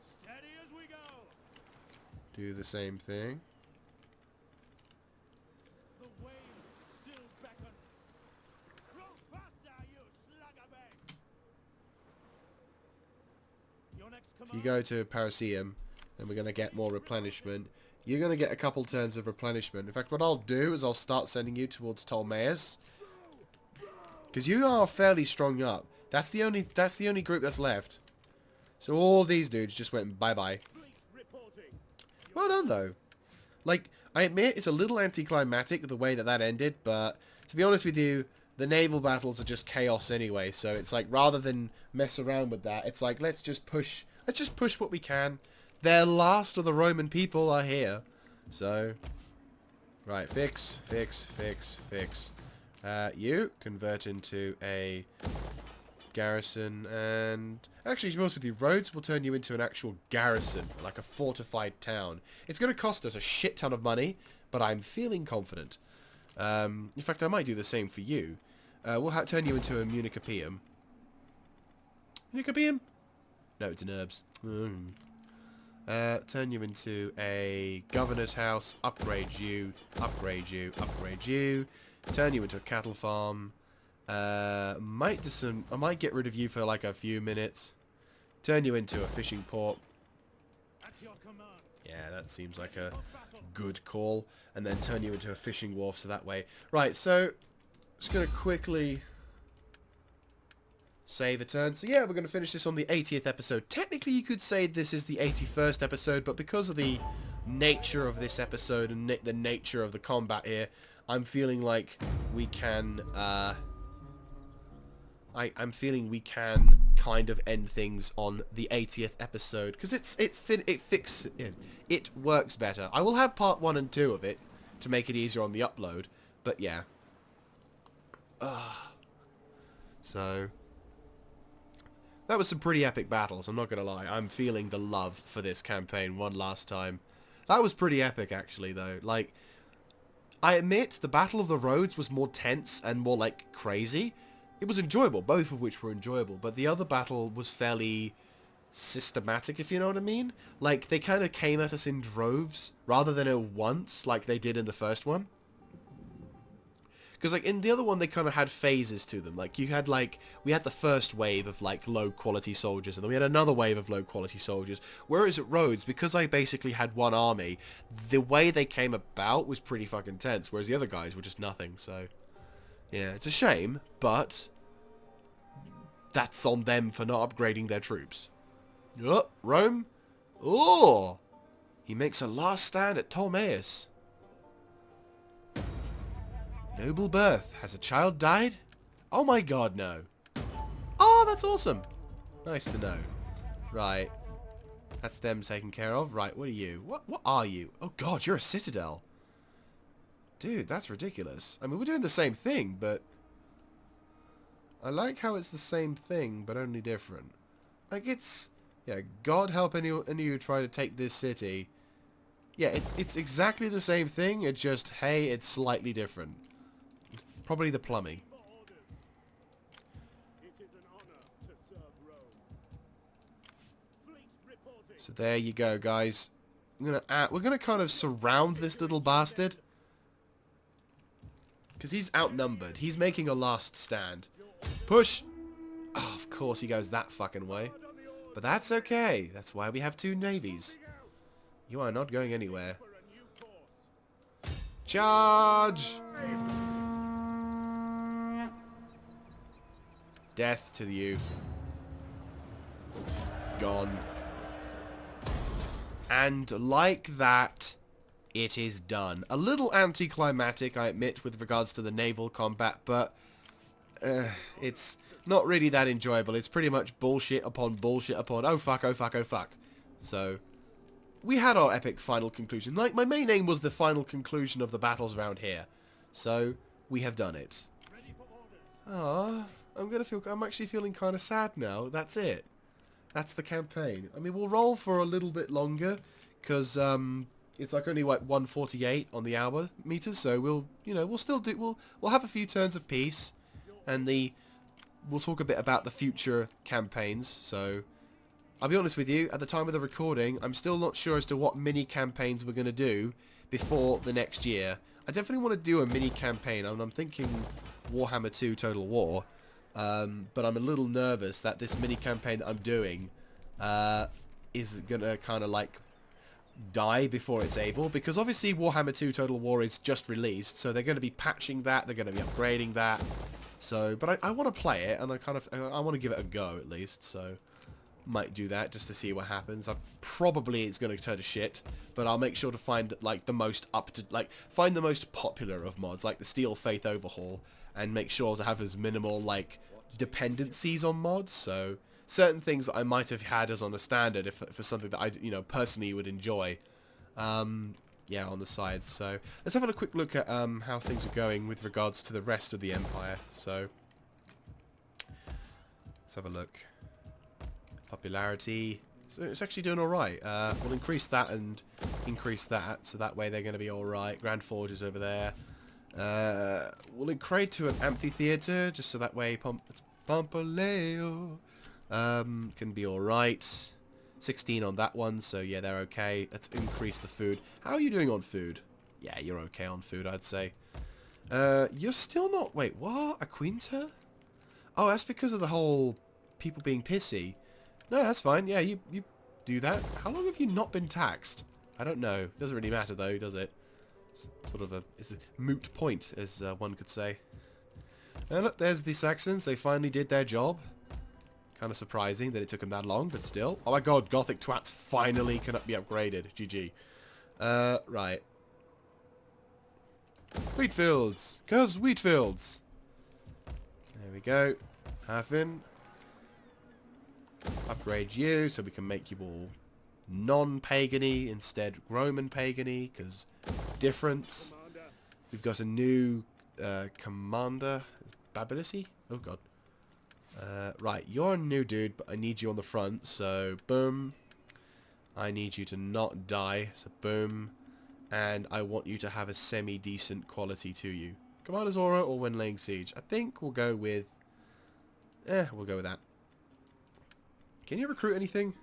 Steady as we go. do the same thing. The waves still beckon. Row faster, you slugabag. Your next If command. you go to Paraseum, then we're going to get more replenishment. You're going to get a couple turns of replenishment. In fact, what I'll do is I'll start sending you towards Ptolemaeus. Because you are fairly strong up. That's the only group that's left. So all these dudes just went bye-bye. Well done, though. Like, I admit it's a little anticlimactic the way that that ended, but to be honest with you, the naval battles are just chaos anyway. So it's like, rather than mess around with that, it's like, let's just push what we can. Their last of the Roman people are here. So, right, fix. You convert into a garrison, and actually, to be honest with you, Rhodes will turn you into an actual garrison, like a fortified town. It's going to cost us a shit ton of money, but I'm feeling confident. In fact, I might do the same for you. We'll turn you into a Municapium. Municapium? No, it's an herbs. Turn you into a governor's house, upgrade you, turn you into a cattle farm. I might get rid of you for like a few minutes. Turn you into a fishing port. At your command. Yeah, that seems like a good call. And then turn you into a fishing wharf, so that way. Right, so just gonna quickly save a turn. So yeah, we're going to finish this on the 80th episode. Technically, you could say this is the 81st episode, but because of the nature of this episode and the nature of the combat here, I'm feeling like we can, I'm feeling we can kind of end things on the 80th episode, because it works better. I will have part 1 and 2 of it to make it easier on the upload, but yeah. So that was some pretty epic battles, I'm not going to lie. I'm feeling the love for this campaign one last time. That was pretty epic, actually, though. Like, I admit the Battle of the Roads was more tense and more, like, crazy. It was enjoyable, both of which were enjoyable, but the other battle was fairly systematic, if you know what I mean. Like, they kind of came at us in droves, rather than at once, like they did in the first one. Because, like, in the other one, they kind of had phases to them. Like, you had, like, we had the first wave of, like, low-quality soldiers, and then we had another wave of low-quality soldiers. Whereas at Rhodes, because I basically had one army, the way they came about was pretty fucking tense, whereas the other guys were just nothing, so yeah, it's a shame, but that's on them for not upgrading their troops. Oh, Rome? Oh! He makes a last stand at Ptolemaeus. Noble birth. Has a child died? Oh my god, no. Oh, that's awesome. Nice to know. Right. That's them taken care of. Right, what are you? What are you? Oh god, you're a citadel. Dude, that's ridiculous. I mean, we're doing the same thing, but... I like how it's the same thing, but only different. Like, it's... Yeah, God help any of you try to take this city. Yeah, it's exactly the same thing, it's just, hey, it's slightly different. Probably the plumbing. For orders. It is an honor to serve Rome. Fleet reporting. So there you go, guys. We're gonna kind of surround this little bastard. Because he's outnumbered. He's making a last stand. Push! Oh, of course he goes that fucking way. But that's okay. That's why we have two navies. You are not going anywhere. For a new course. Charge! Death to you. Gone. And like that, it is done. A little anticlimactic, I admit, with regards to the naval combat, but it's not really that enjoyable. It's pretty much bullshit upon bullshit upon oh fuck, oh fuck, oh fuck. So, we had our epic final conclusion. Like, my main aim was the final conclusion of the battles around here. So, we have done it. Ready for orders. I'm actually feeling kind of sad now. That's it. That's the campaign. I mean, we'll roll for a little bit longer, because, it's like only like 1:48 on the hour meters, so we'll have a few turns of peace, and we'll talk a bit about the future campaigns. So, I'll be honest with you, at the time of the recording, I'm still not sure as to what mini campaigns we're going to do before the next year. I definitely want to do a mini campaign, and I'm thinking Warhammer 2 Total War, but I'm a little nervous that this mini campaign that I'm doing is going to kind of like die before it's able, because obviously Warhammer 2 Total War is just released, so they're going to be patching that, they're going to be upgrading that. So, but I want to play it, and I want to give it a go at least, so might do that just to see what happens. Probably it's going to turn to shit, but I'll make sure to find like the most find the most popular of mods, like the Steel Faith Overhaul, and make sure to have as minimal like dependencies on mods. So certain things that I might have had as on a standard for something that I personally would enjoy. Yeah, on the side. So let's have a quick look at how things are going with regards to the rest of the Empire. So let's have a look. Popularity. So it's actually doing alright. We'll increase that and increase that, so that way they're going to be alright. Grand Forge is over there. We'll upgrade to an amphitheater, just so that way Pompaleo can be alright. 16 on that one, so yeah, they're okay. Let's increase the food. How are you doing on food? Yeah, you're okay on food, I'd say. You're still not... Wait, what? A Quinta? Oh, that's because of the whole people being pissy. No, that's fine. Yeah, you do that. How long have you not been taxed? I don't know. Doesn't really matter, though, does it? It's sort of it's a moot point, as one could say. And look, there's the Saxons. They finally did their job. Kind of surprising that it took them that long, but still. Oh my god, Gothic Twats finally can be upgraded. GG. Right. Wheatfields. Cause Wheatfields. There we go. Hafen. Upgrade you so we can make you all non-pagany instead Roman pagany, because difference. Commander. We've got a new commander. Babilisi? Oh god. Right, you're a new dude, but I need you on the front, so boom. I need you to not die, so boom. And I want you to have a semi-decent quality to you. Commander's Aura or when laying siege? I think we'll go with... we'll go with that. Can you recruit anything?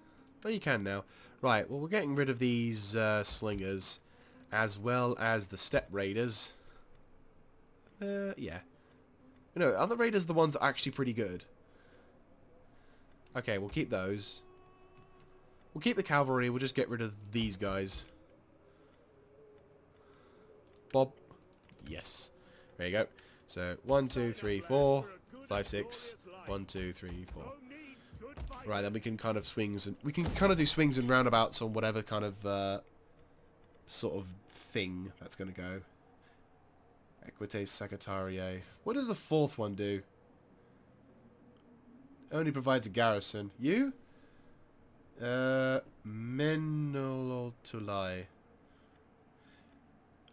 Oh, you can now. Right, well, we're getting rid of these slingers, as well as the step raiders. Yeah. No, other raiders are the ones that are actually pretty good. Okay, we'll keep those. We'll keep the cavalry, we'll just get rid of these guys. Bob. Yes. There you go. So, 1, 2, 3, 4, 5, 6. 1, 2, 3, 4. Right, then we can kind of we can kind of do swings and roundabouts on whatever kind of sort of thing that's going to go. Equites Secretariae. What does the fourth one do? Only provides a garrison. You? Menolotulai.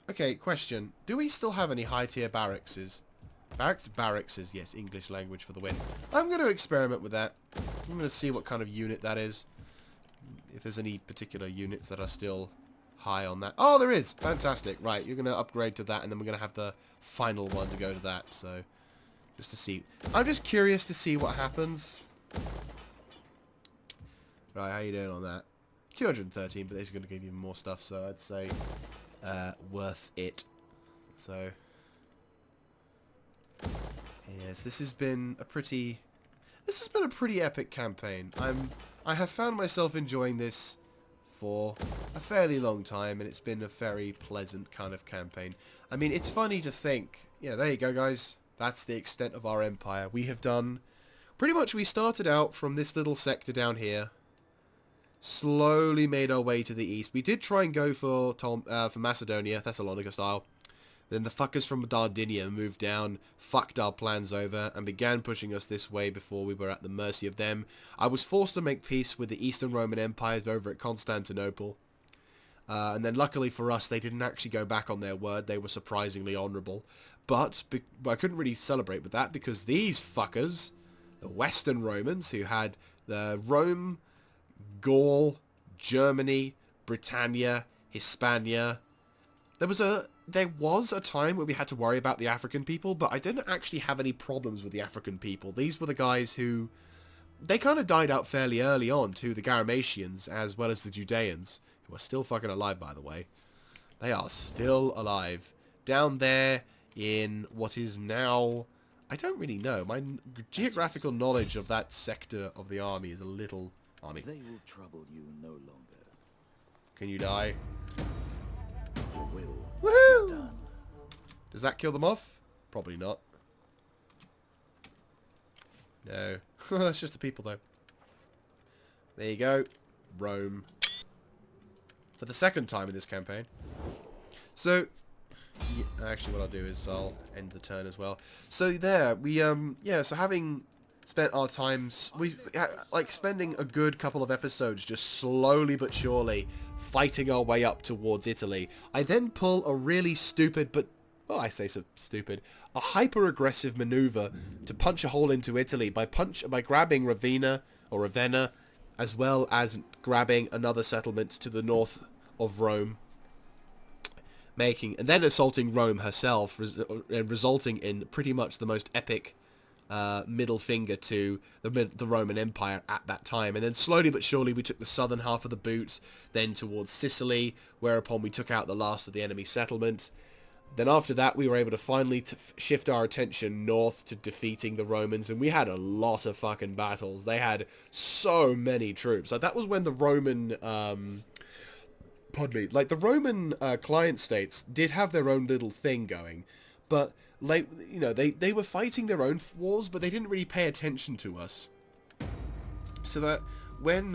Okay, question. Do we still have any high-tier barrackses? Barrackses, yes, English language for the win. I'm going to experiment with that. I'm going to see what kind of unit that is. If there's any particular units that are still high on that. Oh, there is! Fantastic. Right, you're going to upgrade to that, and then we're going to have the final one to go to that, so... Just to see. I'm just curious to see what happens. Right, how you doing on that? 213, but they're going to give you more stuff, so I'd say worth it. So, yes, this has been a pretty epic campaign. I have found myself enjoying this for a fairly long time, and it's been a very pleasant kind of campaign. I mean, it's funny to think. Yeah, there you go, guys. That's the extent of our empire. We have done pretty much. We started out from this little sector down here. Slowly made our way to the east. We did try and go for Macedonia, Thessalonica style. Then the fuckers from Sardinia moved down, fucked our plans over, and began pushing us this way before we were at the mercy of them. I was forced to make peace with the Eastern Roman Empire over at Constantinople. And then luckily for us, they didn't actually go back on their word. They were surprisingly honourable. But I couldn't really celebrate with that because these fuckers, the Western Romans, who had the Rome... Gaul, Germany, Britannia, Hispania. There was a time where we had to worry about the African people, but I didn't actually have any problems with the African people. These were the guys who... They kind of died out fairly early on to the Garamatians, as well as the Judeans, who are still fucking alive, by the way. They are still alive. Down there in what is now... I don't really know. My geographical knowledge of that sector of the army is a little... Army. They will trouble you no longer. Can you die? Your will Woohoo! is done. Does that kill them off? Probably not. No. That's just the people, though. There you go. Rome. For the second time in this campaign. So, yeah, actually what I'll do is I'll end the turn as well. So there, we, yeah, so having... spent our times, like spending a good couple of episodes just slowly but surely fighting our way up towards Italy. I then pull a really stupid, but, well, I say so stupid, a hyper-aggressive maneuver to punch a hole into Italy by grabbing Ravenna, as well as grabbing another settlement to the north of Rome, and then assaulting Rome herself, resulting in pretty much the most epic middle finger to the Roman Empire at that time. And then slowly but surely we took the southern half of the boot, then towards Sicily, whereupon we took out the last of the enemy settlement. Then after that we were able to finally shift our attention north to defeating the Romans, and we had a lot of fucking battles. They had so many troops. Like, that was when the Roman... like, the Roman client states did have their own little thing going, but... like, you know, they were fighting their own wars, but they didn't really pay attention to us. So that when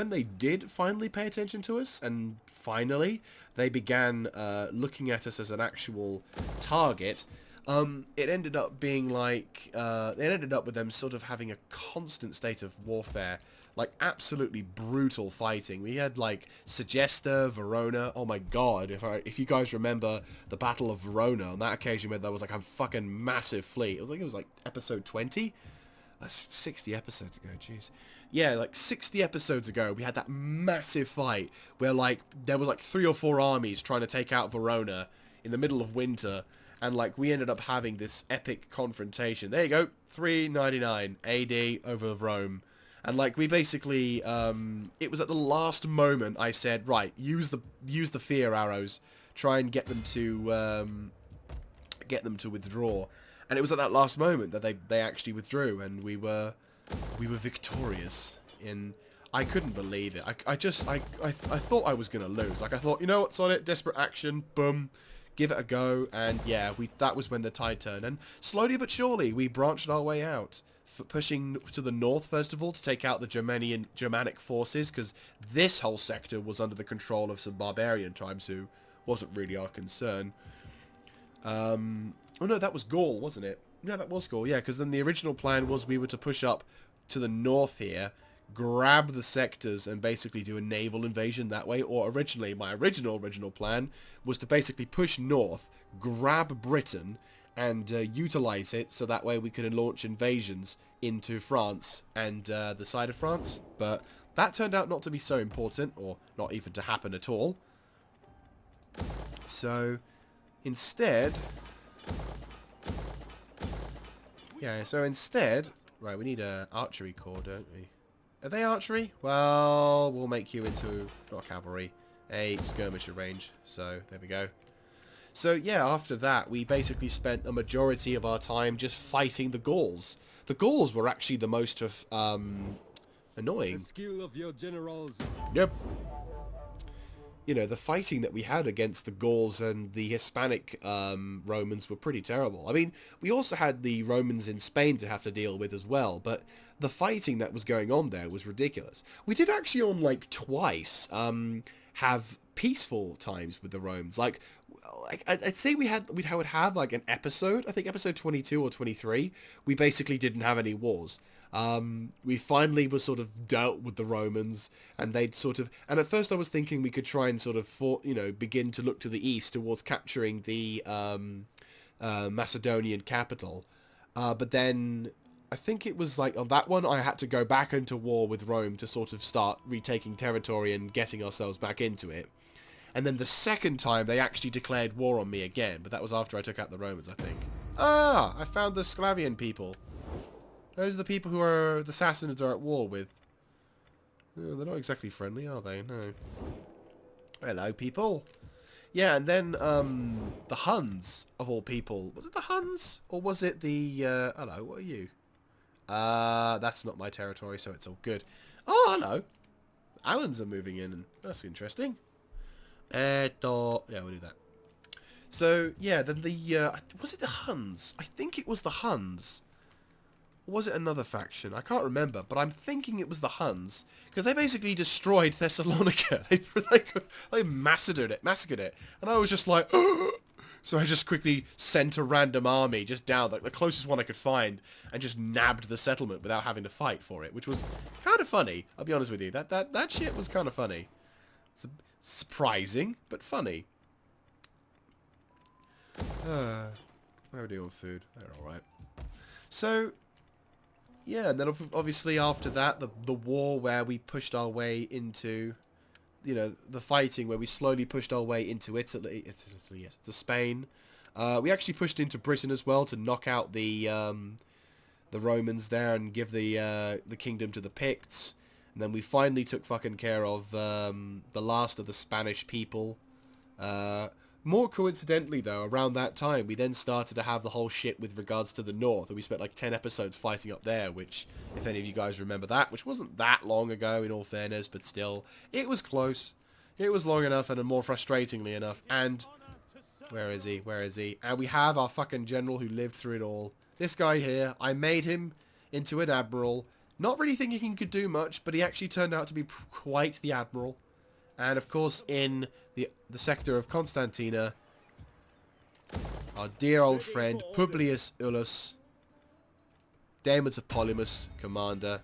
they did finally pay attention to us, and finally they began looking at us as an actual target, it ended up being like, it ended up with them sort of having a constant state of warfare. Like, absolutely brutal fighting. We had, like, Segesta, Verona. Oh my god, if you guys remember the Battle of Verona, on that occasion where there was, like, a fucking massive fleet. I think it was, like, episode 20? 60 episodes ago, jeez. Yeah, like, 60 episodes ago, we had that massive fight where, like, there was, like, 3 or 4 armies trying to take out Verona in the middle of winter. And, like, we ended up having this epic confrontation. There you go, 399 AD over Rome. And, like, we basically, it was at the last moment I said, right, use the fear arrows, try and get them to withdraw. And it was at that last moment that they actually withdrew, and we were victorious. I couldn't believe it. I thought I was gonna lose. Like, I thought, you know what's on it? Desperate action, boom, give it a go. And yeah, that was when the tide turned. And slowly but surely, we branched our way out. Pushing to the north, first of all, to take out the Germanic forces, because this whole sector was under the control of some barbarian tribes who wasn't really our concern. Oh no, that was Gaul, wasn't it? Yeah, that was Gaul, yeah, because then the original plan was we were to push up to the north here, grab the sectors and basically do a naval invasion that way. Or originally, my original plan was to basically push north, grab Britain, and utilize it so that way we could launch invasions into France and the side of France. But that turned out not to be so important, or not even to happen at all. So instead... Right, we need a archery corps, don't we? Are they archery? Well, we'll make you into, not cavalry, a skirmisher range. So, there we go. So, yeah, after that, we basically spent a majority of our time just fighting the Gauls. The Gauls were actually the most annoying. The skill of your generals. Yep. You know, the fighting that we had against the Gauls and the Hispanic Romans were pretty terrible. I mean, we also had the Romans in Spain to have to deal with as well, but the fighting that was going on there was ridiculous. We did actually on, like, twice have peaceful times with the Romans. Like I'd say we'd have, like, an episode, I think episode 22 or 23, we basically didn't have any wars. We finally were sort of dealt with the Romans, and they'd sort of... And at first I was thinking we could try and sort of, begin to look to the east towards capturing the Macedonian capital. But then I think it was like on that one I had to go back into war with Rome to sort of start retaking territory and getting ourselves back into it. And then the second time they actually declared war on me again, but that was after I took out the Romans, I think. Ah! I found the Sclavian people. Those are the people who the Sassanids are at war with. Oh, they're not exactly friendly, are they? No. Hello, people. Yeah, and then the Huns, of all people. Was it the Huns? Or was it the... hello, what are you? That's not my territory, so it's all good. Oh, hello. Alans are moving in, and that's interesting. Yeah, we'll do that. So, yeah, then the... was it the Huns? I think it was the Huns. Or was it another faction? I can't remember, but I'm thinking it was the Huns, because they basically destroyed Thessalonica. They massacred it, and I was just like, so I just quickly sent a random army just down, like the closest one I could find, and just nabbed the settlement without having to fight for it, which was kind of funny. I'll be honest with you, that shit was kind of funny. It's surprising, but funny. How are we doing on food? They're all right. So. Yeah, and then obviously after that, the war where we pushed our way into, the fighting where we slowly pushed our way into Italy, yes, to Spain. We actually pushed into Britain as well to knock out the Romans there and give the kingdom to the Picts. And then we finally took fucking care of the last of the Spanish people. More coincidentally, though, around that time, we then started to have the whole shit with regards to the north, and we spent like 10 episodes fighting up there, which, if any of you guys remember that, which wasn't that long ago, in all fairness, but still, it was close. It was long enough, and more frustratingly enough, and... Where is he? Where is he? And we have our fucking general who lived through it all. This guy here, I made him into an admiral, not really thinking he could do much, but he actually turned out to be quite the admiral. And of course, in the sector of Constantia, our dear old friend Publius Ullus, Daemons of Polymus, commander.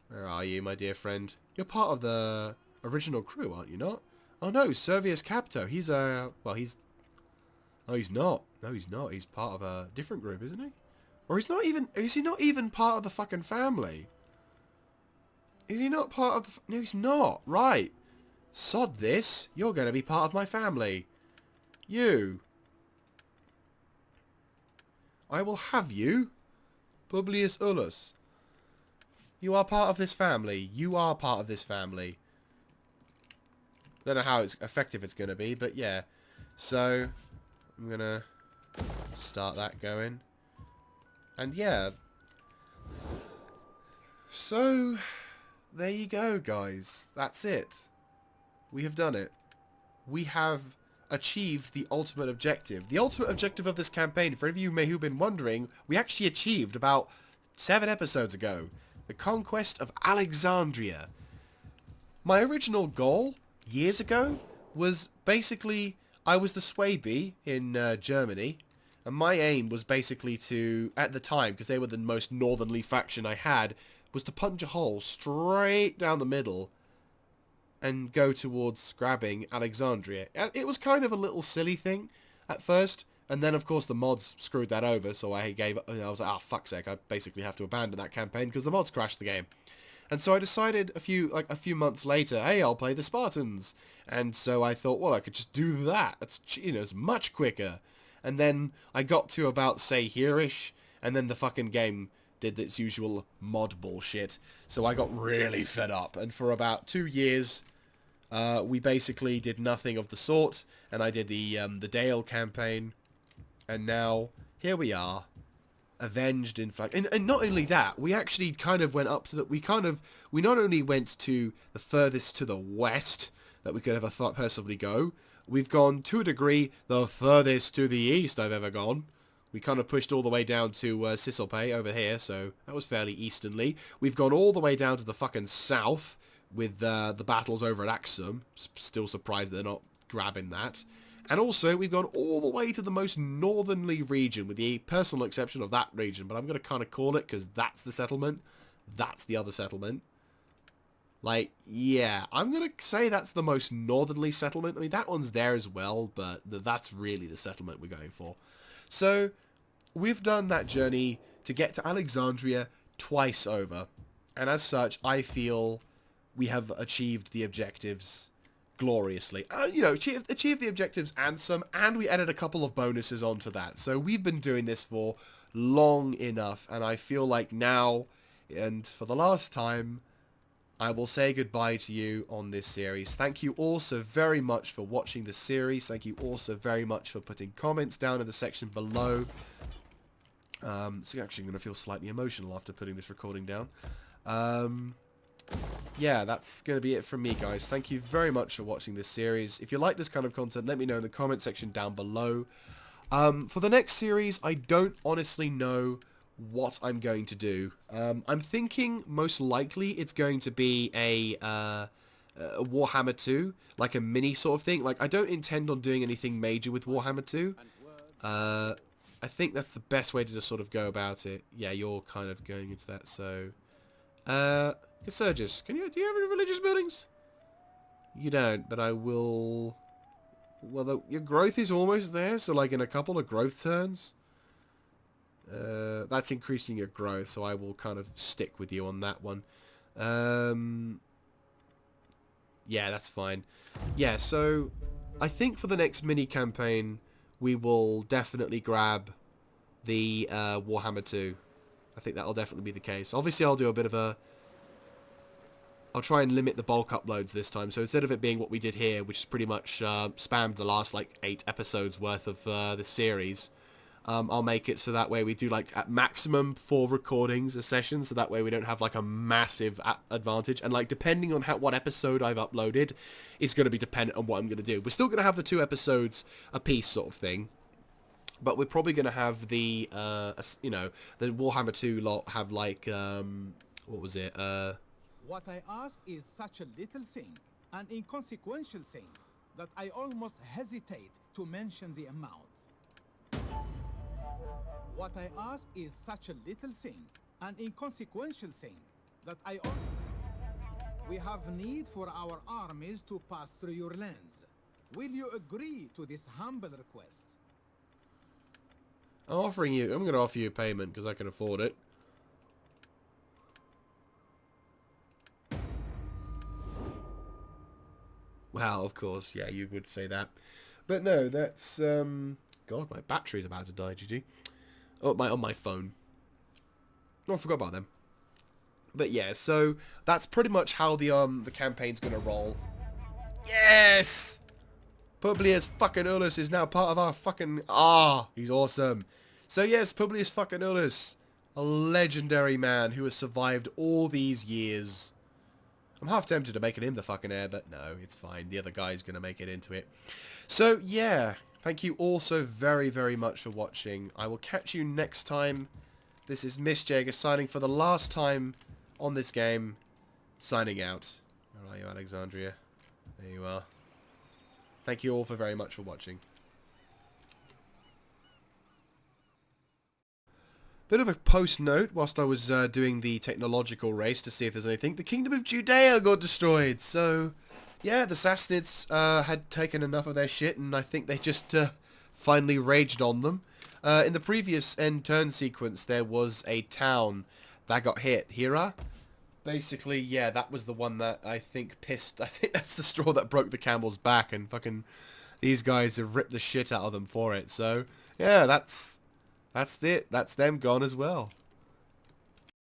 Where are you, my dear friend? You're part of the original crew, aren't you not? Oh no, Servius Capto. He's no, he's not. No, he's not. He's part of a different group, isn't he? Or he's not even. Is he not even part of the fucking family? Is he not part of the... No, he's not. Right. Sod this. You're going to be part of my family. You. I will have you. Publius Ullus. You are part of this family. You are part of this family. Don't know how effective it's going to be, but yeah. So, I'm going to start that going. And yeah. So... There you go, guys. That's it. We have done it. We have achieved the ultimate objective. The ultimate objective of this campaign, for any of you may have been wondering, we actually achieved about 7 episodes ago. The conquest of Alexandria. My original goal, years ago, was basically, I was the Swaby in Germany, and my aim was basically to, at the time, because they were the most northernly faction I had, was to punch a hole straight down the middle and go towards grabbing Alexandria. It was kind of a little silly thing at first, and then of course the mods screwed that over, so I was like, oh fuck's sake, I basically have to abandon that campaign because the mods crashed the game. And so I decided a few months later, hey, I'll play the Spartans. And so I thought, well, I could just do that. It's much quicker. And then I got to about, say, here-ish, and then the fucking game did its usual mod bullshit. So I got really fed up. And for about 2 years, we basically did nothing of the sort. And I did the Dale campaign. And now, here we are. Avenged in fact, and not only that, we actually kind of went up to that. We not only went to the furthest to the west that we could ever possibly go. We've gone to a degree the furthest to the east I've ever gone. We kind of pushed all the way down to Sisalpe over here, so that was fairly easternly. We've gone all the way down to the fucking south with the battles over at Axum. Still surprised they're not grabbing that. And also, we've gone all the way to the most northernly region, with the personal exception of that region. But I'm going to kind of call it, because that's the settlement. That's the other settlement. Like, yeah, I'm going to say that's the most northerly settlement. I mean, that one's there as well, but that's really the settlement we're going for. So, we've done that journey to get to Alexandria twice over. And as such, I feel we have achieved the objectives gloriously. Achieved the objectives and some, and we added a couple of bonuses onto that. So we've been doing this for long enough, and I feel like now, and for the last time, I will say goodbye to you on this series. Thank you all so very much for watching the series. Thank you also very much for putting comments down in the section below. So actually I'm going to feel slightly emotional after putting this recording down. Yeah, that's going to be it from me, guys. Thank you very much for watching this series. If you like this kind of content, let me know in the comment section down below. For the next series, I don't honestly know what I'm going to do. I'm thinking most likely it's going to be a Warhammer 2, like a mini sort of thing. Like, I don't intend on doing anything major with Warhammer 2. I think that's the best way to just sort of go about it. Yeah, you're kind of going into that, so... Casurgis, do you have any religious buildings? You don't, but I will... Well, your growth is almost there, so like in a couple of growth turns. That's increasing your growth, so I will kind of stick with you on that one. Yeah, that's fine. Yeah, so I think for the next mini campaign, we will definitely grab the Warhammer 2. I think that'll definitely be the case. Obviously, I'll do a bit of a... I'll try and limit the bulk uploads this time. So instead of it being what we did here, which is pretty much spammed the last, like, 8 episodes worth of the series, I'll make it so that way we do, like, at maximum 4 recordings a session, so that way we don't have, like, a massive advantage. And, like, depending on what episode I've uploaded, is going to be dependent on what I'm going to do. We're still going to have the 2 episodes a piece sort of thing. But we're probably going to have the, the Warhammer 2 lot have, like, what was it, What I ask is such a little thing, an inconsequential thing, that I almost hesitate to mention the amount. What I ask is such a little thing, an inconsequential thing, that we have need for our armies to pass through your lands. Will you agree to this humble request? I'm going to offer you a payment because I can afford it. Well, of course, yeah, you would say that. But no, that's, God, my battery's about to die, GG. Oh, on my phone. Oh, I forgot about them. But yeah, so that's pretty much how the campaign's gonna roll. Yes! Publius fucking Ullus is now part of our fucking... he's awesome. So yes, Publius fucking Ullus, a legendary man who has survived all these years. I'm half tempted to make him the fucking heir, but no, it's fine. The other guy's going to make it into it. So, yeah. Thank you all so very, very much for watching. I will catch you next time. This is Mistjager signing for the last time on this game. Signing out. Where are you, Alexandria? There you are. Thank you all for very much for watching. Bit of a post note whilst I was doing the technological race to see if there's anything. The Kingdom of Judea got destroyed, so yeah, the Sassanids had taken enough of their shit, and I think they just finally raged on them. In the previous end turn sequence, there was a town that got hit. Hira? Basically, yeah, that was the one that I think pissed... I think that's the straw that broke the camel's back, and fucking these guys have ripped the shit out of them for it. So, yeah, that's it. That's them gone as well.